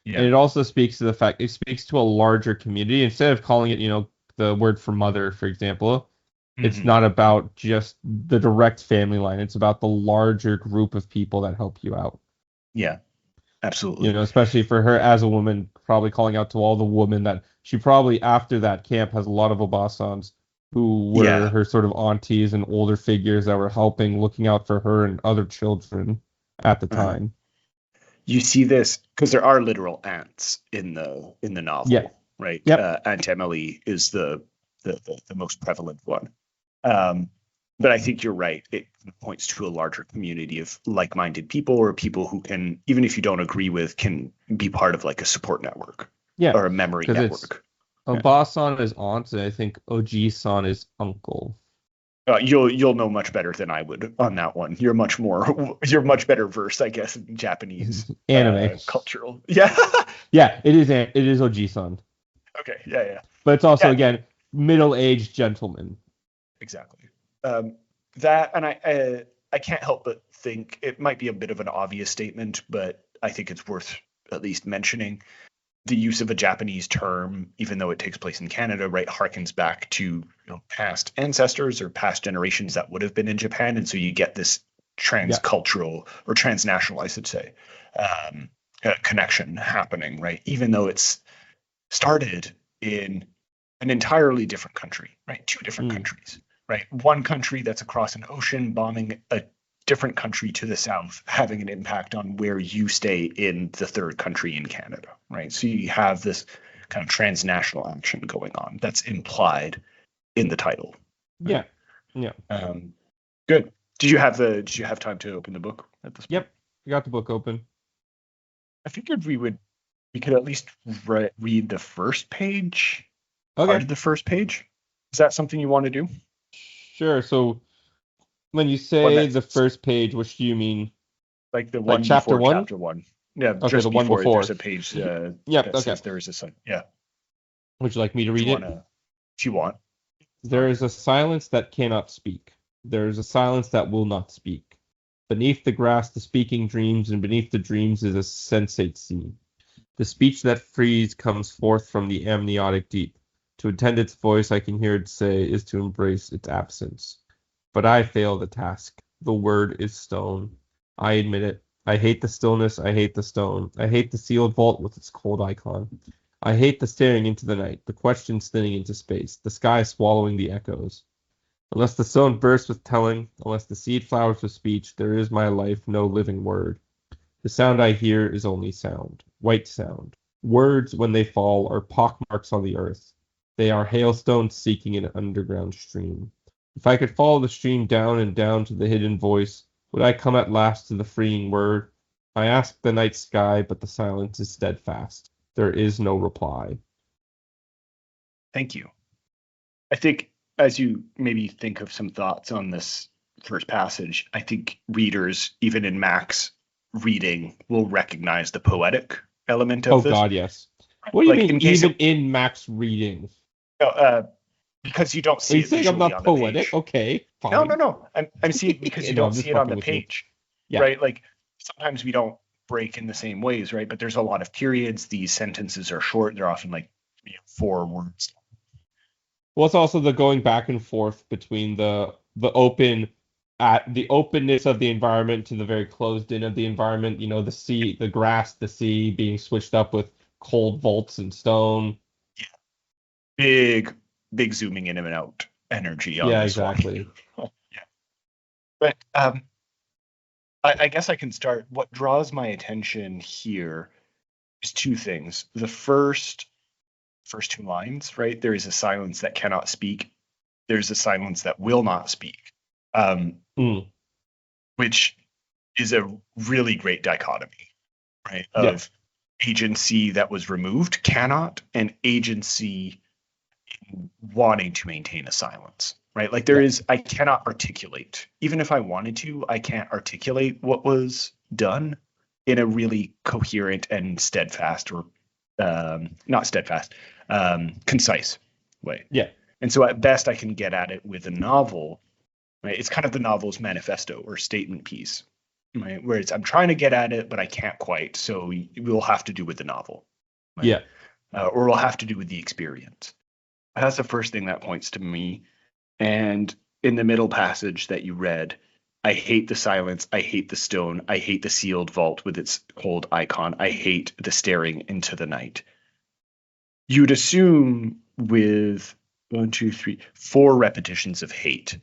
Yeah. And it also speaks to the fact it speaks to a larger community. Instead of calling it, the word for mother, for example, it's not about just the direct family line. It's about the larger group of people that help you out. Yeah, absolutely. Especially for her as a woman, probably calling out to all the women that she probably after that camp has a lot of Obasans who were her sort of aunties and older figures that were helping, looking out for her and other children at the time. You see this because there are literal aunts in the novel, right? Yep. Aunt Emily is the most prevalent one. But I think you're right. It points to a larger community of like-minded people or people who can, even if you don't agree with, can be part of like a support network or a memory network. Obasan is aunt, and I think Oji-san is uncle. You'll know much better than I would on that one. You're much better versed, I guess, in Japanese anime cultural. Yeah. Yeah, it is Oji-san. Okay. Yeah. But it's also again middle-aged gentleman. Exactly. That, and I can't help but think it might be a bit of an obvious statement, but I think it's worth at least mentioning. The use of a Japanese term, even though it takes place in Canada, right, harkens back to past ancestors or past generations that would have been in Japan, and so you get this transcultural or transnational, I should say, connection happening, right? Even though it's started in an entirely different country, right? Two different countries, right? One country that's across an ocean bombing a different country to the south, having an impact on where you stay in the third country in Canada, right? So you have this kind of transnational action going on that's implied in the title. Right? Yeah. Good. Did you have time to open the book at this point? Yep. You got the book open. I figured we could at least read the first page. Okay. Part of the first page. Is that something you want to do? Sure. So when you say the first page, which do you mean? Like the one chapter before 1? Chapter 1. Yeah, okay, just the one before. There's a page that says there is a sign. Yeah. Would you like me to read it? If you want. There is a silence that cannot speak. There is a silence that will not speak. Beneath the grass, the speaking dreams, and beneath the dreams is a sensate scene. The speech that frees comes forth from the amniotic deep. To attend its voice, I can hear it say, is to embrace its absence. But I fail the task. The word is stone. I admit it. I hate the stillness. I hate the stone. I hate the sealed vault with its cold icon. I hate the staring into the night, the questions thinning into space, the sky swallowing the echoes. Unless the stone bursts with telling, unless the seed flowers with speech, there is my life no living word. The sound I hear is only sound, white sound. Words, when they fall, are pockmarks on the earth. They are hailstones seeking an underground stream. If I could follow the stream down and down to the hidden voice, would I come at last to the freeing word? I ask the night sky, but the silence is steadfast. There is no reply. Thank you. I think as you maybe think of some thoughts on this first passage, I think readers, even in Mac's reading, will recognize the poetic element of Oh this. God, yes. What do you Like mean, in case even in Mac's reading? because you don't Are see you it saying I'm visually not on the poetic? page. Okay, No, fine. no, no. I'm seeing because you No, don't I'm see just it on fucking the with you. page, Yeah. right? Like sometimes we don't break in the same ways, right? But there's a lot of periods. These sentences are short. They're often like 4 words. Well, it's also the going back and forth between the open at the openness of the environment to the very closed in of the environment. You know, the sea, the grass, the sea being switched up with cold vaults and stone. Big, big zooming in and out energy on Yeah, this one. exactly. Yeah. But I guess I can start. What draws my attention here is two things. The first two lines, right? There is a silence that cannot speak. There's a silence that will not speak, Mm, which is a really great dichotomy, right? yeah, Of agency that was removed, cannot, and agency wanting to maintain a silence, right? Like there yeah, is, I cannot articulate, even if I wanted to, I can't articulate what was done in a really coherent and steadfast or not steadfast, concise way. yeah, And so at best, I can get at it with a novel, right? It's kind of the novel's manifesto or statement piece, right? Where it's, I'm trying to get at it, but I can't quite. So we'll have to do with the novel, right? yeah. Or we'll have to do with the experience. That's the first thing that points to me. And in the middle passage that you read, I hate the silence. I hate the stone. I hate the sealed vault with its cold icon. I hate the staring into the night. You'd assume with 4 repetitions of hate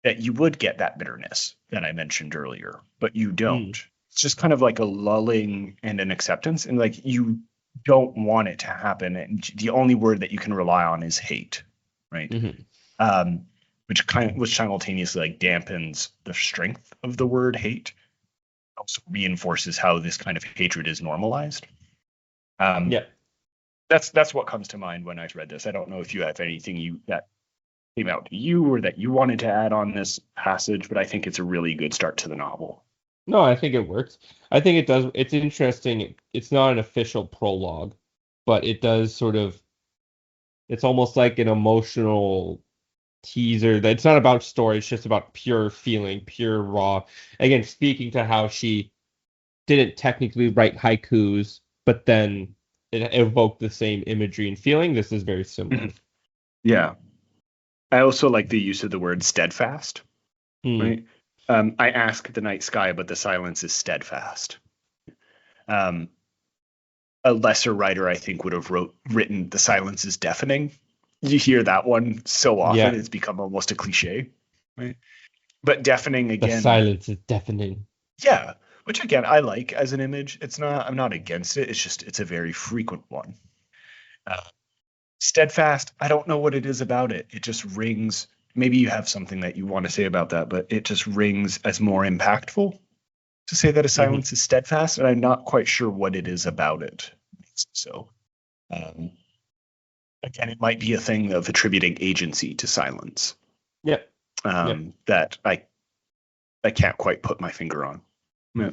that you would get that bitterness that I mentioned earlier, but you don't. Mm, It's just kind of like a lulling and an acceptance, and like you don't want it to happen. And the only word that you can rely on is hate, right? hmm Which simultaneously like dampens the strength of the word hate, also reinforces how this kind of hatred is normalized. Um, Yeah. that's what comes to mind when I read this. I don't know if you have anything that came out to you or that you wanted to add on this passage, but I think it's a really good start to the novel. No, I think it works. I think it does. It's interesting. It's not an official prologue, but it does sort of. It's almost like an emotional teaser. That it's not about story. It's just about pure feeling, pure raw. Again, speaking to how she didn't technically write haikus, but then it evoked the same imagery and feeling. This is very similar. Mhm. Yeah. I also like the use of the word steadfast, Hmm. right? I ask the night sky, but the silence is steadfast. Um, a lesser writer, I think, would have written the silence is deafening. You hear that one so often, Yeah, it's become almost a cliche, right? But deafening the again, silence is deafening. yeah, which again I like as an image. It's not, I'm not against it. It's just it's a very frequent one. Uh, Steadfast, I don't know what it is about it. It just rings. Maybe you have something that you want to say about that, but it just rings as more impactful to say that a Hmm silence is steadfast, and I'm not quite sure what it is about it. So, um, again, it might be a thing of attributing agency to silence, Yeah, yeah. that I can't quite put my finger on. Yeah.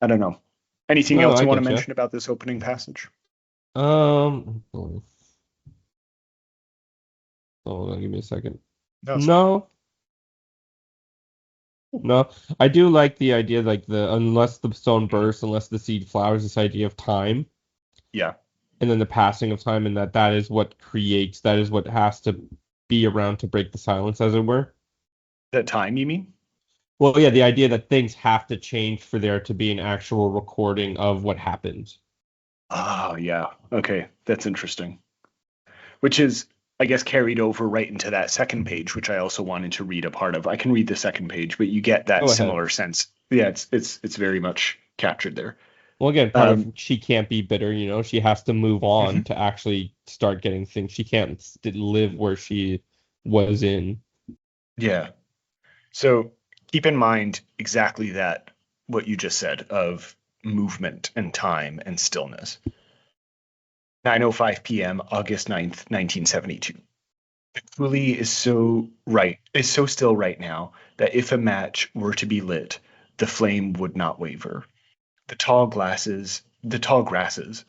I don't know. Anything No, else I you want to get you. mention about this opening passage? Hold on, give me a second. No, it's fine. No, no. I do like the idea, like the unless the stone Mhm. bursts, unless the seed flowers, this idea of time, Yeah. and then the passing of time, and that is what creates, that is what has to be around to break the silence, as it were. The time, you mean? Well, yeah, the idea that things have to change for there to be an actual recording of what happened. Oh, yeah. Okay, that's interesting. Which is, I guess, carried over right into that second page, which I also wanted to read a part of. I can read the second page, but you get that Go ahead. similar sense. Yeah, it's very much captured there. Well, again, part of Um, she can't be bitter, she has to move on mhm, to actually start getting things. She can't live where she was in. yeah. So keep in mind exactly that, what you just said of movement and time and stillness. 9:05 p.m., August 9th, 1972. The coulee is so still right now that if a match were to be lit, the flame would not waver. The tall grasses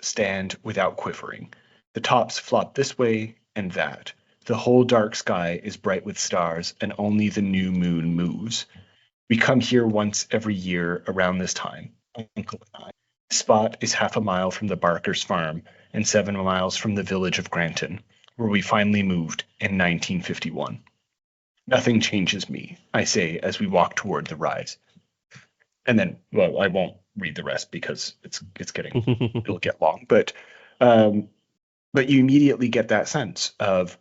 stand without quivering. The tops flop this way and that. The whole dark sky is bright with stars, and only the new moon moves. We come here once every year around this time, Uncle and I. The spot is half a mile from the Barkers' farm and 7 miles from the village of Granton, where we finally moved in 1951. Nothing changes me, I say as we walk toward the rise. And then, well, I won't read the rest because it'll get long, um, but you immediately get that sense of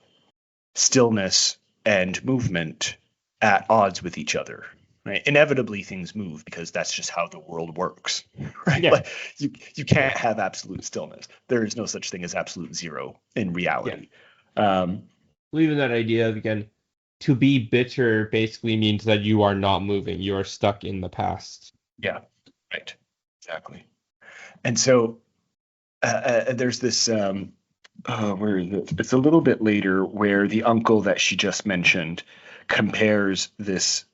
stillness and movement at odds with each other. Right? Inevitably, things move because that's just how the world works. Right? Yeah, Like you can't have absolute stillness. There is no such thing as absolute zero in yeah. reality. Um, Leaving that idea again, to be bitter basically means that you are not moving. You are stuck in the past. yeah, right, exactly. And so there's this. Where is it? It's a little bit later where the uncle that she just mentioned compares this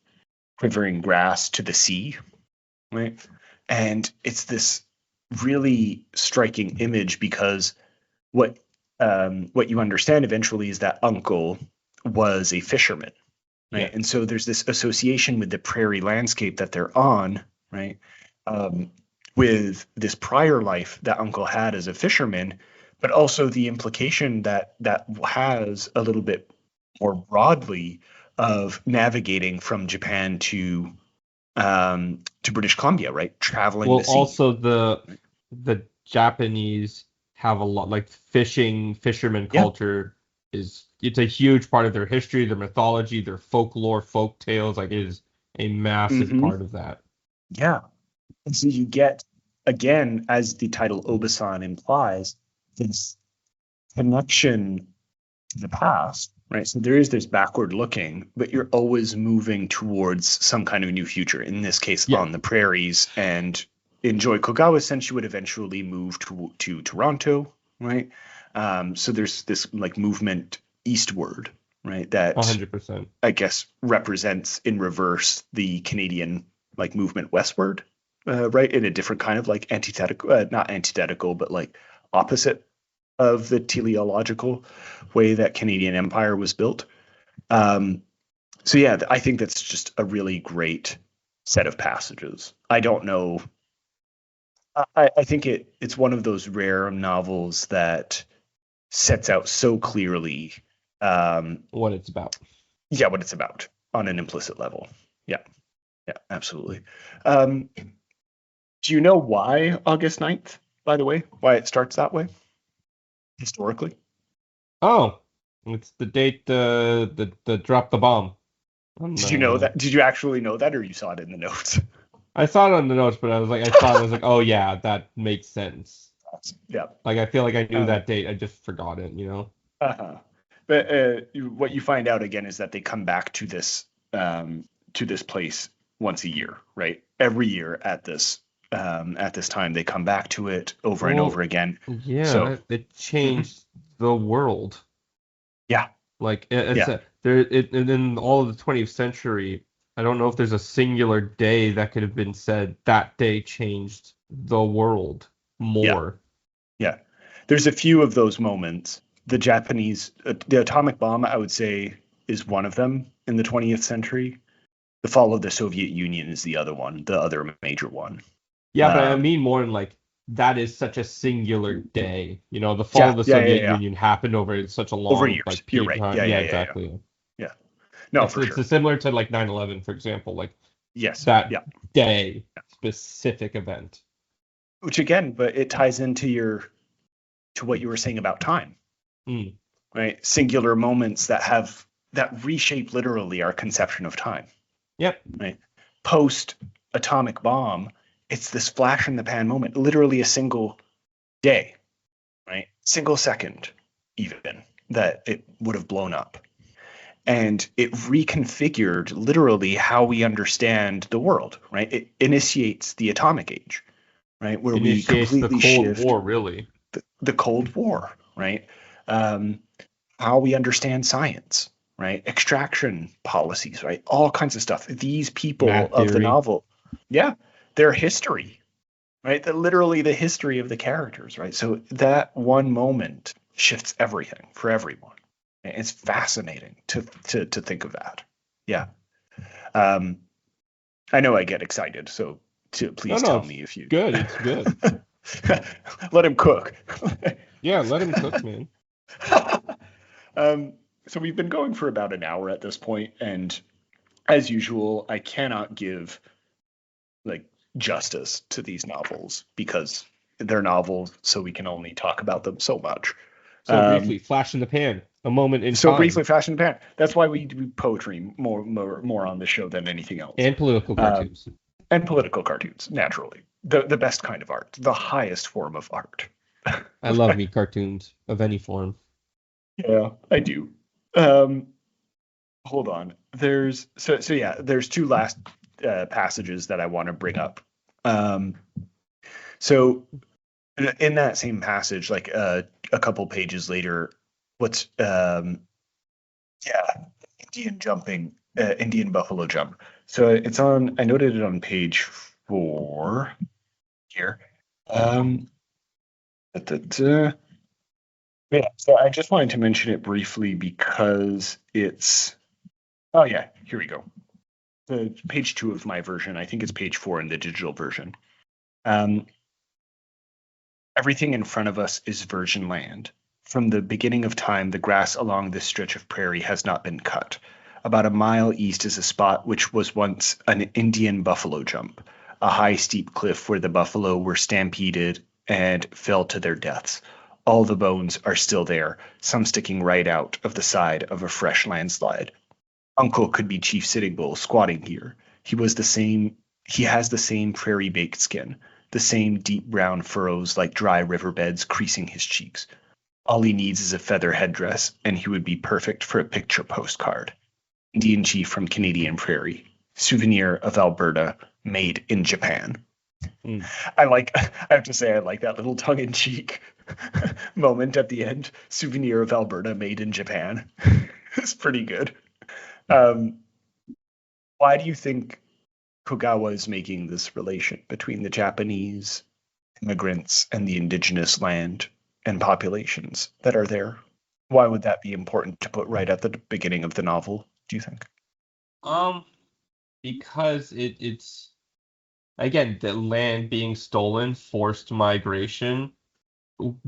quivering grass to the sea, right? And it's this really striking image because what you understand eventually is that uncle was a fisherman, Yeah, right? And so there's this association with the prairie landscape that they're on, right? Um, with this prior life that uncle had as a fisherman, but also the implication that has a little bit more broadly of navigating from Japan to British Columbia, right? Traveling well, the sea. also the Japanese have a lot like fisherman Yeah. culture is it's a huge part of their history, their mythology, their folklore, folk tales. Like it is a massive Hmm. part of that. Yeah. And so you get, again, as the title Obasan implies, this connection to the past, right? So there is this backward looking, but you're always moving towards some kind of new future. In this case, Yeah, on the prairies, and in Joy Kogawa's sense, she would eventually move to Toronto, right? So there's this like movement eastward, right? That 100%. I guess represents in reverse the Canadian like movement westward, right? In a different kind of like antithetical, not antithetical, but like opposite of the teleological way that Canadian Empire was built. Um, so yeah, I think that's just a really great set of passages. I don't know. I think it's one of those rare novels that sets out so clearly, um, What it's about. yeah, what it's about on an implicit level. Yeah, yeah, absolutely. Um, do you know why August 9th, by the way? Why it starts that way historically? Oh, it's the date the drop the bomb on Did you know that? Did you actually know that, or you saw it in the notes? I saw it on the notes, but I was like, oh yeah, that makes sense. Yeah. Like I feel like I knew Um, that date, I just forgot it. uh-huh. But what you find out again is that they come back to this place once a year, right? Every year at this time they come back to it over and over Well, again. So yeah, it mhm. changed the world. Yeah, Like it's yeah, a, there it and in all of the 20th century, I don't know if there's a singular day that could have been said that day changed the world yeah, more. yeah. There's a few of those moments. The atomic bomb, I would say, is one of them in the 20th century. The fall of the Soviet Union is the other one, the other major one. Yeah, but I Um, mean more in like that is such a singular day. The fall of yeah, the yeah, yeah, Soviet yeah. Union happened over such a Over long years. like You're period of right. time. Yeah, Yeah, yeah, yeah, yeah. exactly. Yeah. No, It's for it's sure. similar to like 9/11, for example. Like Yes. that Yeah. day specific event. Which again, but it ties into what you were saying about time, Mm. right? Singular moments that reshape literally our conception of time. Yep. Right. Post atomic bomb, it's this flash in the pan moment, literally a single day, right? Single second, even that it would have blown up. And it reconfigured literally how we understand the world, right? It initiates the atomic age, right? Where we Initiates the completely Cold shift War, really. the Cold War, right? How we understand science, right? Extraction policies, right? All kinds of stuff. These people Math of the theory. novel, yeah, their history, right? Literally the history of the characters, right? So that one moment shifts everything for everyone. It's fascinating to think of that. Yeah. Um, I know I get excited, so No, please no, tell it's me if you good. It's good. let him cook. Yeah, let him cook, man. um, so we've been going for about an hour at this point, and as usual, I cannot give like justice to these novels because they're novels, so we can only talk about them so much. So briefly, flash in the pan, a moment in So time, briefly, Fashion Pan. That's why we do poetry more on the show than anything else. and political Um, cartoons. and political cartoons, naturally. The best kind of art, the highest form of art. I love me cartoons of any form. Yeah, I do. Um, hold on. There's two last passages that I want to bring up. Um, so in that same passage, like a couple pages later, what's yeah, Indian buffalo jump. So it's on. I noted it on page 4 here. Um, Yeah, so I just wanted to mention it briefly because it's. Oh yeah, here we go. The page 2 of my version. I think it's page 4 in the digital version. Um, Everything in front of us is virgin land. From the beginning of time, the grass along this stretch of prairie has not been cut. About a mile east is a spot which was once an Indian buffalo jump, a high, steep cliff where the buffalo were stampeded and fell to their deaths. All the bones are still there, some sticking right out of the side of a fresh landslide. Uncle could be Chief Sitting Bull squatting here. He has the same prairie baked skin, the same deep brown furrows like dry riverbeds creasing his cheeks. All he needs is a feather headdress, and he would be perfect for a picture postcard. Indian chief from Canadian Prairie. Souvenir of Alberta, made in Japan. Mm. I have to say, I like that little tongue in cheek moment at the end. Souvenir of Alberta, made in Japan. It's pretty good. Um, why do you think Kogawa is making this relation between the Japanese immigrants and the indigenous land and populations that are there? Why would that be important to put right at the beginning of the novel, do you think? Um, because it's again the land being stolen, forced migration.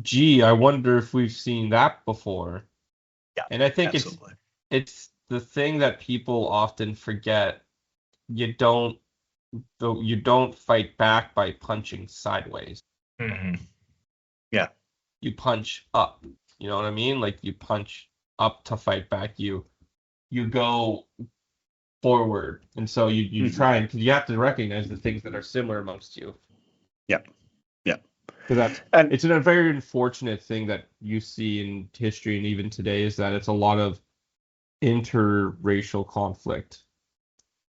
Gee, I wonder if we've seen that before. Yeah, And I think absolutely. it's the thing that people often forget. You don't you don't fight back by punching sideways. Mm-hmm. Yeah. You punch up. You know what I mean? Like you punch up to fight back. You go forward, and so you Mm-hmm. try and because you have to recognize the things that are similar amongst you. Yeah. Yeah. Because And it's a very unfortunate thing that you see in history and even today is that it's a lot of interracial conflict,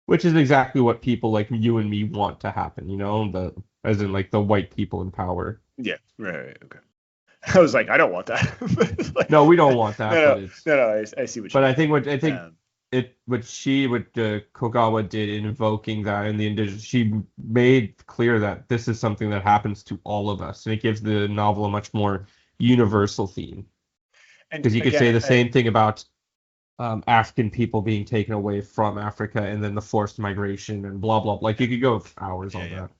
which is exactly what people like you and me want to happen, as in like the white people in power. yeah, right. Okay. I was like, I don't want that. Like, No, we don't want that, but I see what you but I mean. think what Kogawa did in invoking that in the indigenous, she made clear that this is something that happens to all of us, and it gives the novel a much more universal theme. And Because you could say again, the same thing about African people being taken away from Africa and then the forced migration and blah blah. Like you could go hours yeah, on yeah. that.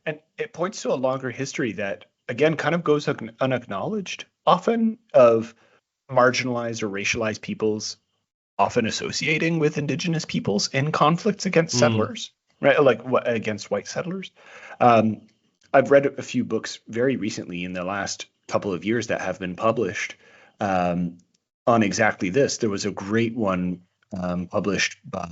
And it points to a longer history that, again, kind of goes unacknowledged, often of marginalized or racialized peoples, often associating with indigenous peoples in conflicts against Mm, settlers, right? Like against white settlers. Um, I've read a few books very recently in the last couple of years that have been published um, on exactly this. There was a great one published by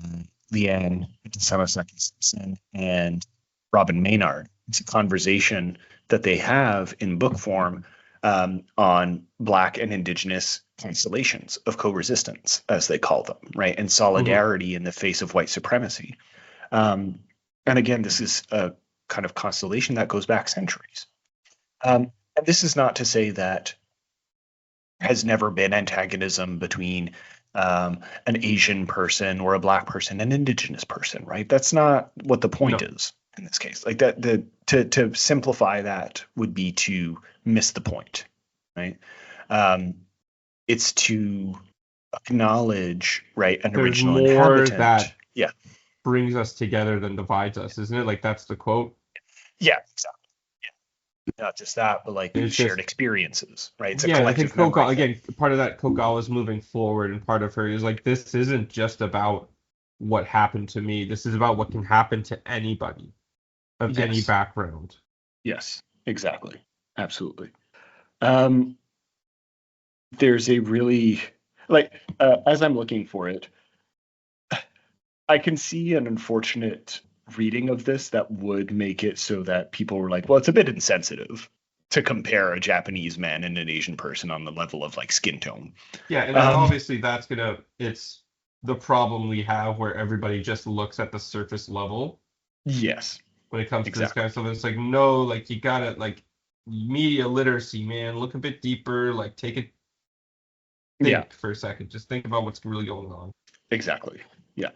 Leanne Samasaki Simpson and Robin Maynard. It's a conversation that they have in book form on Black and Indigenous constellations of co-resistance, as they call them, right? And solidarity in the face of white supremacy. Um, and again, this is a kind of constellation that goes back centuries. And this is not to say that has never been antagonism between an Asian person or a Black person, an Indigenous person, right? That's not what the point is in this case. Like that, to simplify that would be to miss the point, right? It's to acknowledge, right, an There's original more inhabitant. that Yeah. brings us together than divides us, isn't it? Like that's the quote. Yeah, exactly. Yeah. Not just that, but like It's shared just experiences, right? It's a yeah. I think collective memory thing. Again, part of that Kogawa's moving forward, and part of her is like this isn't just about what happened to me. This is about what can happen to anybody of any Yes. background. Yes, exactly. Absolutely. There's a really like as I'm looking for it, I can see an unfortunate reading of this that would make it so that people were like, well, it's a bit insensitive to compare a Japanese man and an Asian person on the level of like skin tone. Yeah, and then obviously it's the problem we have where everybody just looks at the surface level Yes, when it comes to this exactly. kind of stuff. It's like, no, like you gotta like media literacy, man. Look a bit deeper, like think for a second. Just think about what's really going on. Exactly. Yeah.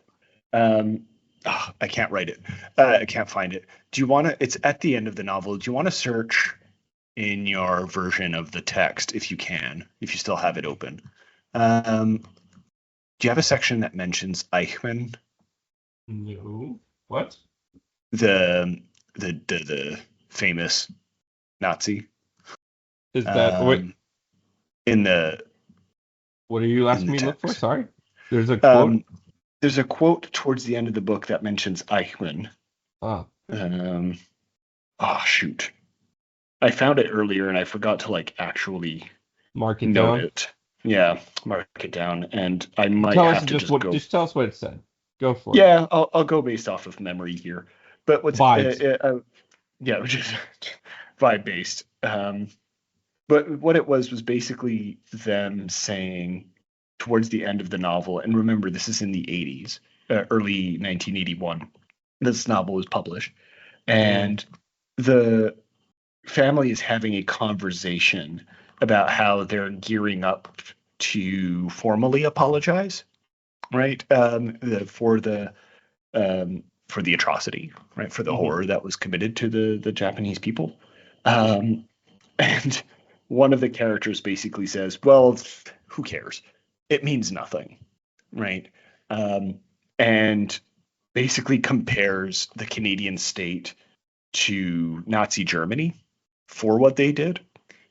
I can't write it. I can't find it. Do you want to? It's at the end of the novel. Do you want to search in your version of the text if you can, if you still have it open? Do you have a section that mentions Eichmann? No. What? The famous Nazi. Is that wait? In the What are you asking me to look for? text. Sorry. There's a quote. There's a quote towards the end of the book that mentions Eichmann. Ah. Shoot. I found it earlier and I forgot to like actually mark it note down. it. Yeah, mark it down, and I might tell have us to just go. Just tell us what it said. Go for it. Yeah, I'll go based off of memory here, but what's vibes? Yeah, which is vibe based. But what it was basically them saying towards the end of the novel, and remember this is in the 80s, early 1981. This novel was published, and the family is having a conversation about how they're gearing up to formally apologize, right? For the atrocity, right? For the horror that was committed to the Japanese people. And one of the characters basically says, well, who cares? It means nothing, right? And basically compares the Canadian state to Nazi Germany for what they did,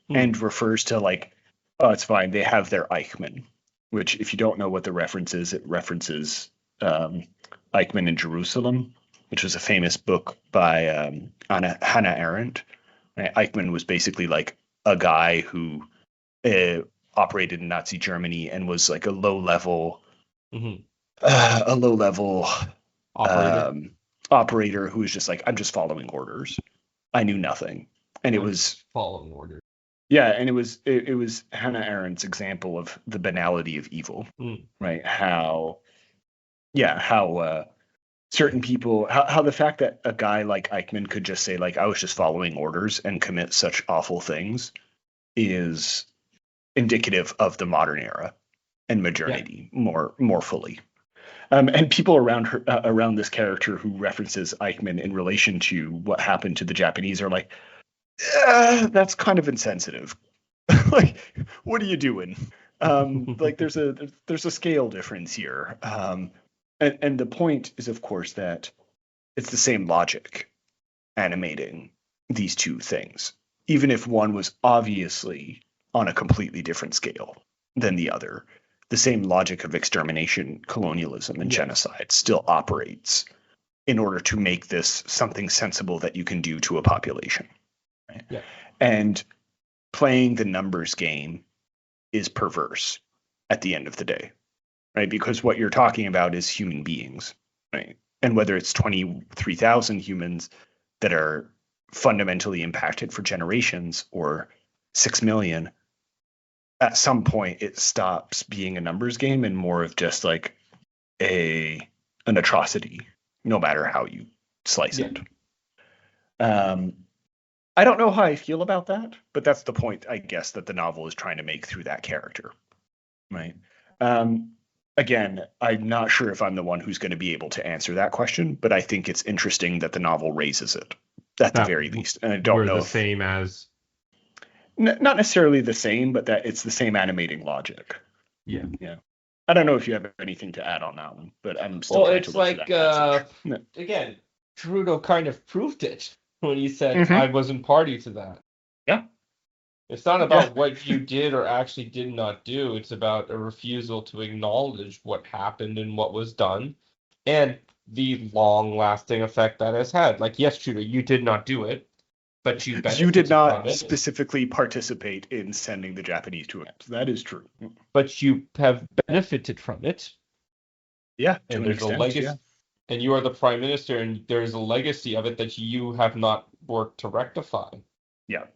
and refers to like, oh, it's fine. They have their Eichmann, which if you don't know what the reference is, it references Eichmann in Jerusalem, which was a famous book by Hannah Arendt. Right? Eichmann was basically like a guy who operated in Nazi Germany and was like a low level operator who was just like, I'm just following orders. I knew nothing, and it was following orders. Yeah, and it was Hannah Arendt's example of the banality of evil, right? How certain people, how the fact that a guy like Eichmann could just say like, I was just following orders and commit such awful things is indicative of the modern era and modernity more fully. And people around this character who references Eichmann in relation to what happened to the Japanese are like, that's kind of insensitive. Like, what are you doing? Like, there's a scale difference here. And the point is, of course, that it's the same logic animating these two things, even if one was obviously on a completely different scale than the other. The same logic of extermination, colonialism, and genocide still operates in order to make this something sensible that you can do to a population. Right? Yeah. And playing the numbers game is perverse at the end of the day, right? Because what you're talking about is human beings, right? And whether it's 23,000 humans that are fundamentally impacted for generations or 6 million, at some point it stops being a numbers game and more of just like an atrocity, no matter how you slice it. I don't know how I feel about that, but that's the point, I guess, that the novel is trying to make through that character, right? Again, I'm not sure if I'm the one who's going to be able to answer that question, but I think it's interesting that the novel raises it at the very least. And I don't know the if same as not necessarily the same, but that it's the same animating logic. Yeah. I don't know if you have anything to add on that one, but I'm still. Well, it's like again, Trudeau kind of proved it when he said I wasn't party to that. Yeah. It's not about what you did or actually did not do. It's about a refusal to acknowledge what happened and what was done and the long-lasting effect that has had. Like, yes, Trudeau, you did not do it, but you did not specifically participate in sending the Japanese to it. That is true. But you have benefited from it. Yeah, and there's a legacy. And you are the prime minister, and there's a legacy of it that you have not worked to rectify. Yeah,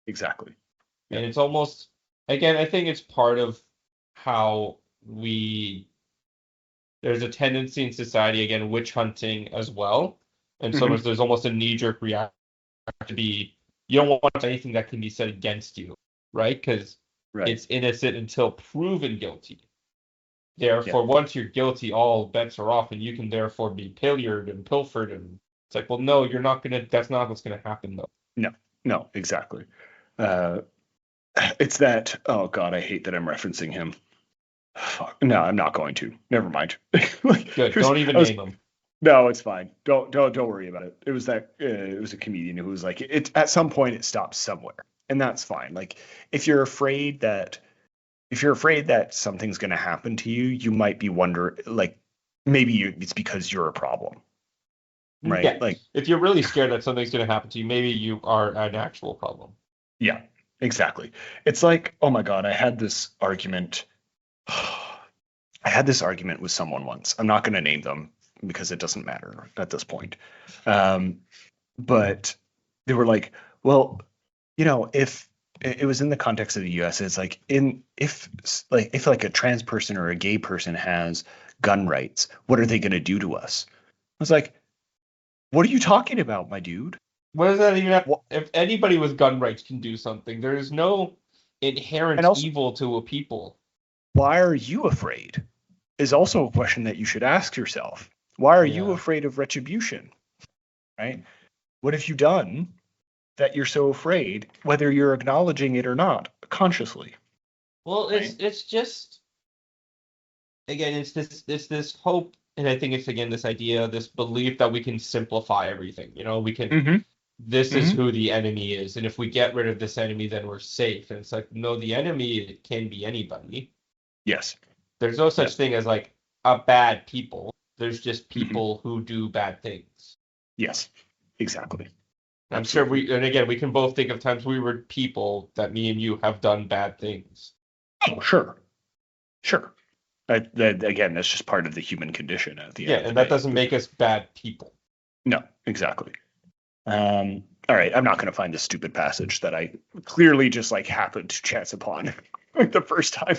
exactly. And it's almost, again, I think it's part of how there's a tendency in society, again, witch hunting as well. And so there's almost a knee-jerk reaction to be, you don't want anything that can be said against you, right? Because it's innocent until proven guilty. Therefore, once you're guilty, all bets are off, and you can therefore be pillaged and pilfered. And it's like, well, no, you're not gonna. That's not what's gonna happen, though. No, exactly. It's that. Oh God, I hate that I'm referencing him. Fuck. No, I'm not going to. Never mind. Good. Don't even name him. No, it's fine. Don't worry about it. It was a comedian who was like, it at some point it stops somewhere, and that's fine. Like if you're afraid that something's going to happen to you, you might be wondering, like maybe it's because you're a problem, right? Yeah. Like if you're really scared that something's going to happen to you, maybe you are an actual problem. Yeah, exactly. It's like, oh my God, I had this argument with someone once. I'm not going to name them because it doesn't matter at this point. But they were like, well, if it was in the context of the US, it's like if a trans person or a gay person has gun rights, what are they going to do to us? I was like, what are you talking about, my dude? What does that even have? If anybody with gun rights can do something, there is no inherent evil to a people. Why are you afraid? Is also a question that you should ask yourself. Why are you afraid of retribution? Right? What have you done that you're so afraid, whether you're acknowledging it or not, consciously? Well, it's just, again, it's this hope, and I think it's again this idea, this belief that we can simplify everything. We can. This is who the enemy is, and if we get rid of this enemy, then we're safe. And it's like, no, the enemy can be anybody. Yes. There's no such thing as like a bad people. There's just people who do bad things. Yes, exactly. I'm sure we can both think of times we were people that me and you have done bad things. Oh, sure. Again, that's just part of the human condition at the end. Yeah, and that doesn't make us bad people. No, exactly. All right, I'm not going to find this stupid passage that I clearly just happened to chance upon the first time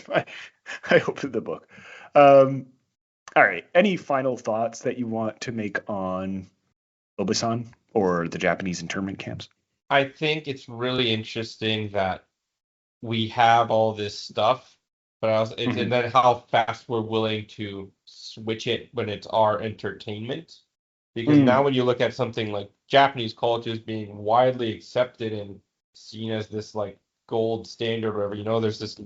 I opened the book. All right, any final thoughts that you want to make on Obasan or the Japanese internment camps? I think it's really interesting that we have all this stuff, but and then how fast we're willing to switch it when it's our entertainment. Because now when you look at something like Japanese culture is being widely accepted and seen as this gold standard or whatever, there's this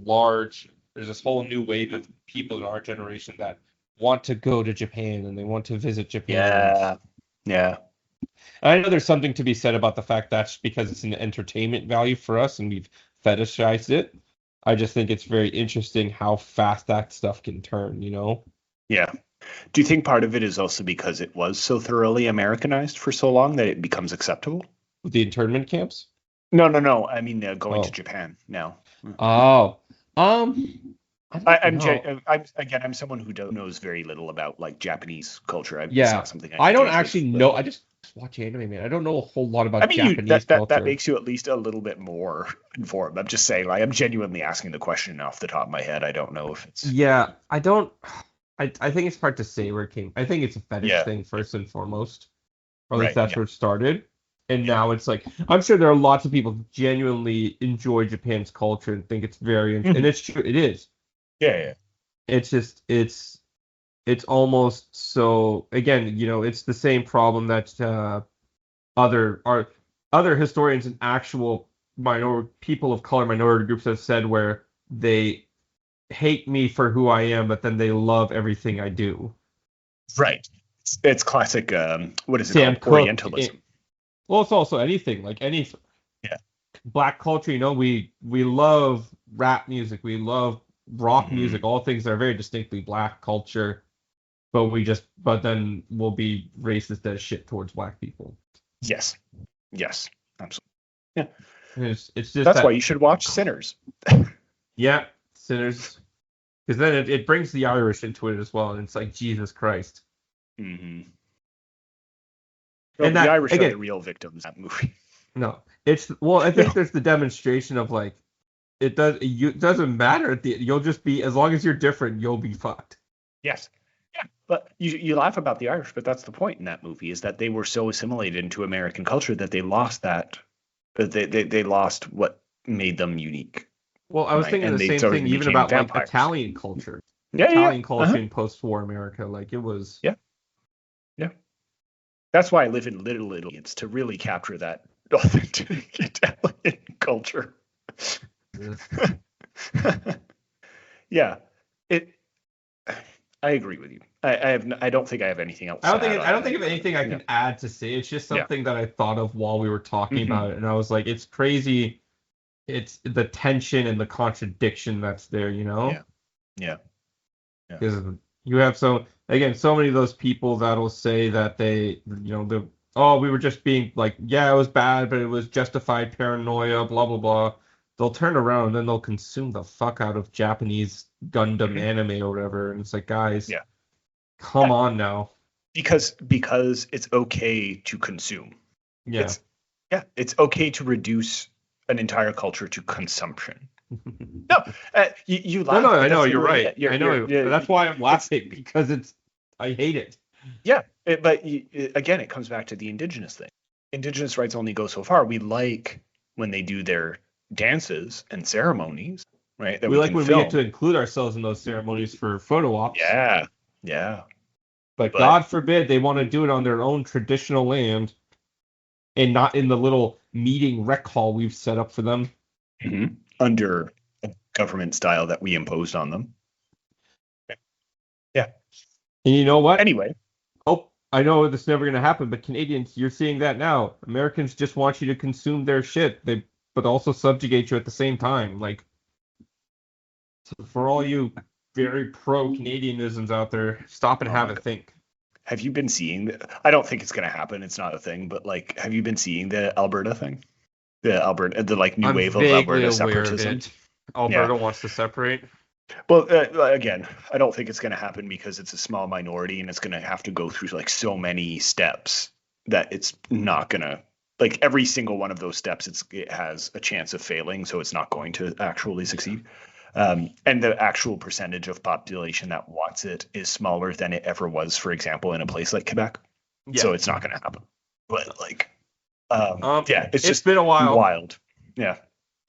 whole new wave of people in our generation that want to go to Japan and they want to visit Japan. Yeah. I know there's something to be said about the fact that's because it's an entertainment value for us and we've fetishized it. I just think it's very interesting how fast that stuff can turn, Yeah. Do you think part of it is also because it was so thoroughly Americanized for so long that it becomes acceptable? With the internment camps? No. I mean, going to Oh. Japan now. Oh. I don't know. I'm someone who knows very little about like Japanese culture. It's Yeah. not something I I don't engage with. actually But know. I just watch anime, man. I don't know a whole lot I about mean, Japanese that culture. makes you at least a little bit more informed. I'm just saying, like, I'm genuinely asking the question off the top of my head. I don't know if it's Yeah, I don't. I think it's hard to say where it came. I think it's a fetish yeah, thing first and foremost, or at least right, that's yeah, where it started. And yeah. now it's like I'm sure there are lots of people who genuinely enjoy Japan's culture and think it's very, and Mhm. it's true. It is. Yeah. It's just it's almost so. Again, it's the same problem that other are other historians and actual minority people of color minority groups have said where they hate me for who I am, but then they love everything I do. Right. It's classic. What is it Sam called? Cooke. Orientalism. Well, it's also anything like any Yeah. black culture. We love rap music, we love rock music, Mhm. all things that are very distinctly black culture. But then we'll be racist as shit towards black people. Yes. Yes. Absolutely. Yeah. It's just That's why that, you should watch Sinners. yeah, sinners, because then it brings the Irish into it as well, and it's like Jesus Christ. Hmm. Well, And the that Irish are again, the real victims of that movie. no, it's well, I think No. there's the demonstration of like it doesn't matter you'll just be, as long as you're different, you'll be fucked. Yes. Yeah. But you laugh about the Irish, but that's the point in that movie is that they were so assimilated into American culture that they lost that. They lost what made them unique, Well, I was right? thinking And the they same sort of thing even became about like vampires. Yeah. Italian culture Uh-huh. in post-war America. Like it was. Yeah. Yeah. That's why I live in Little Italy. It's to really capture that authentic Italian culture. Yeah. It. I agree with you. I don't think I have anything else to add on I don't that. think of anything I Yeah. can add to say. It's just Yeah. something that I thought of while we were talking Hmm. about it, and I was like, it's crazy. It's the tension and the contradiction that's there, Yeah. Yeah. Yeah. because you have so many of those people that'll say that we were just being like, yeah, it was bad, but it was justified paranoia, blah blah blah. They'll turn around and then they'll consume the fuck out of Japanese Gundam Hmm. anime or whatever, and it's like, guys, Yeah. come Yeah. on now. Because it's okay to consume. Yeah. It's okay to reduce an entire culture to consumption. No, you No, no, laugh, I but know that's you're literally right. it. I know. That's why I'm It's laughing because I hate it. yeah, again, it comes back to the indigenous thing. Indigenous rights only go so far. We like when they do their dances and ceremonies, right? That We we like can when we get to film. include ourselves in those ceremonies for photo ops, Yeah, yeah, but but God forbid they want to do it on their own traditional land and not in the little meeting rec hall we've set up for them. under a government style that we imposed on them. Yeah. And you know what? Anyway, Oh, I know this is never going to happen, but Canadians, you're seeing that now. Americans just want you to consume their shit, but also subjugate you at the same time. Like, for all you very pro-Canadianisms out there, stop and oh have my a God. think. Have you been seeing I don't think it's going to happen. It's not a thing, but like, have you been seeing the Alberta thing? The like new I'm wave of vaguely Alberta aware of separatism. it. Yeah. Alberta wants to separate. Well, again, I don't think it's going to happen because it's a small minority and it's going to have to go through like so many steps that it's not going to like every single one of those steps. It has a chance of failing, so it's not going to actually succeed. And the actual percentage of population that wants it is smaller than it ever was, for example, in a place like Quebec. Yeah. So it's not going to happen. But like, yeah, it's It's just been a while. wild. Yeah.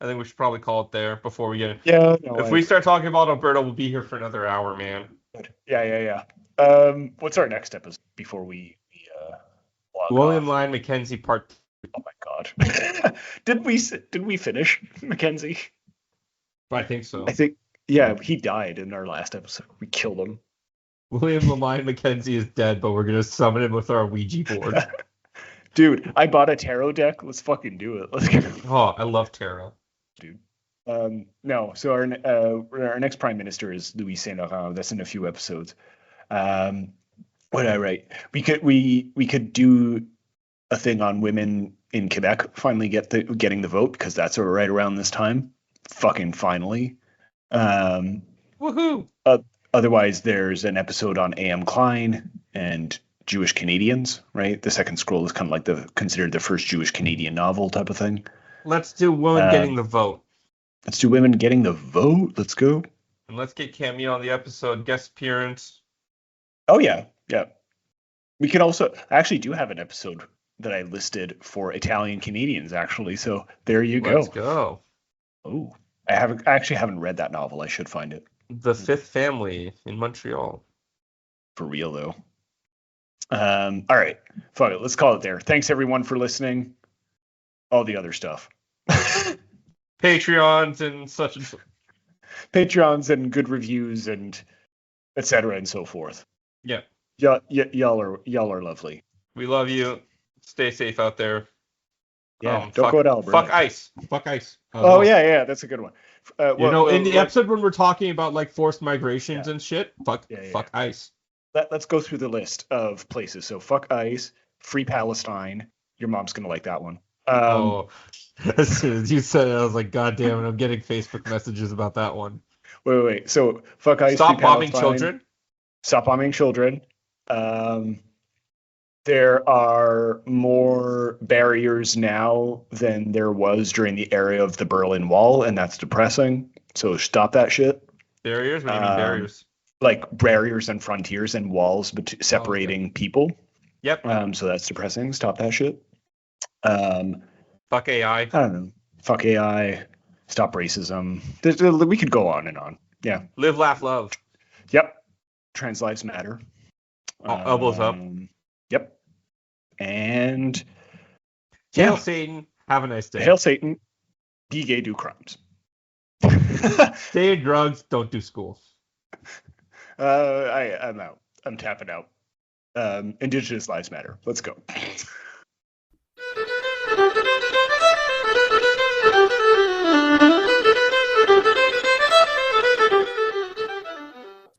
I think we should probably call it there before we get in. Yeah. No, If we start talking about Alberta, we'll be here for another hour, man. Yeah. What's our next episode before we log William off? Lyon Mackenzie Part 2. Oh my God. Did we finish Mackenzie? I think so. I think yeah, he died in our last episode. We killed him. William Lyon Mackenzie is dead, but we're gonna summon him with our Ouija board. Dude, I bought a tarot deck. Let's fucking do it. Let's go. Oh, I love tarot. Dude. No, so our next prime minister is Louis Saint Laurent. That's in a few episodes. What did I write? We could do a thing on women in Quebec finally getting the vote, because that's right around this time. Fucking finally. Woohoo! Otherwise, there's an episode on A.M. Klein and Jewish Canadians, right? The second scroll is kind of like considered the first Jewish Canadian novel type of thing. Let's do women getting the vote. Let's do women getting the vote. Let's go. And let's get cameo on the episode, guest appearance. Oh, yeah. Yeah. We can also, I actually do have an episode that I listed for Italian Canadians, actually. So there you go. Let's go. Oh, I actually haven't read that novel. I should find it. The Fifth Family in Montreal. For real, though. All right. Fuck it. Let's call it there. Thanks, everyone, for listening. All the other stuff. Patreons and such and such. Patreons and good reviews and et cetera and so forth. Yeah. Y'all are lovely. We love you. Stay safe out there. Yeah, don't go to Alberta. Fuck ice. Fuck ice. Oh, yeah, that's a good one. In the episode when we're talking about like forced migrations and shit, fuck ice. Let's go through the list of places. So fuck ice, free Palestine. Your mom's gonna like that one. As soon as you said it, I was like, God damn it, I'm getting Facebook messages about that one. Wait. So fuck ice. Stop bombing children. Stop bombing children. There are more barriers now than there was during the era of the Berlin Wall, and that's depressing. So stop that shit. Barriers? What do you mean barriers? Like barriers and frontiers and walls separating people. Yep. So that's depressing. Stop that shit. Fuck AI. I don't know. Fuck AI. Stop racism. We could go on and on. Yeah. Live, laugh, love. Yep. Trans lives matter. Elbows up. Yep. And Hail Satan. Have a nice day. Hail Satan. Be gay, do crimes. Stay in drugs. Don't do school. I'm out. I'm tapping out. Indigenous lives matter. Let's go.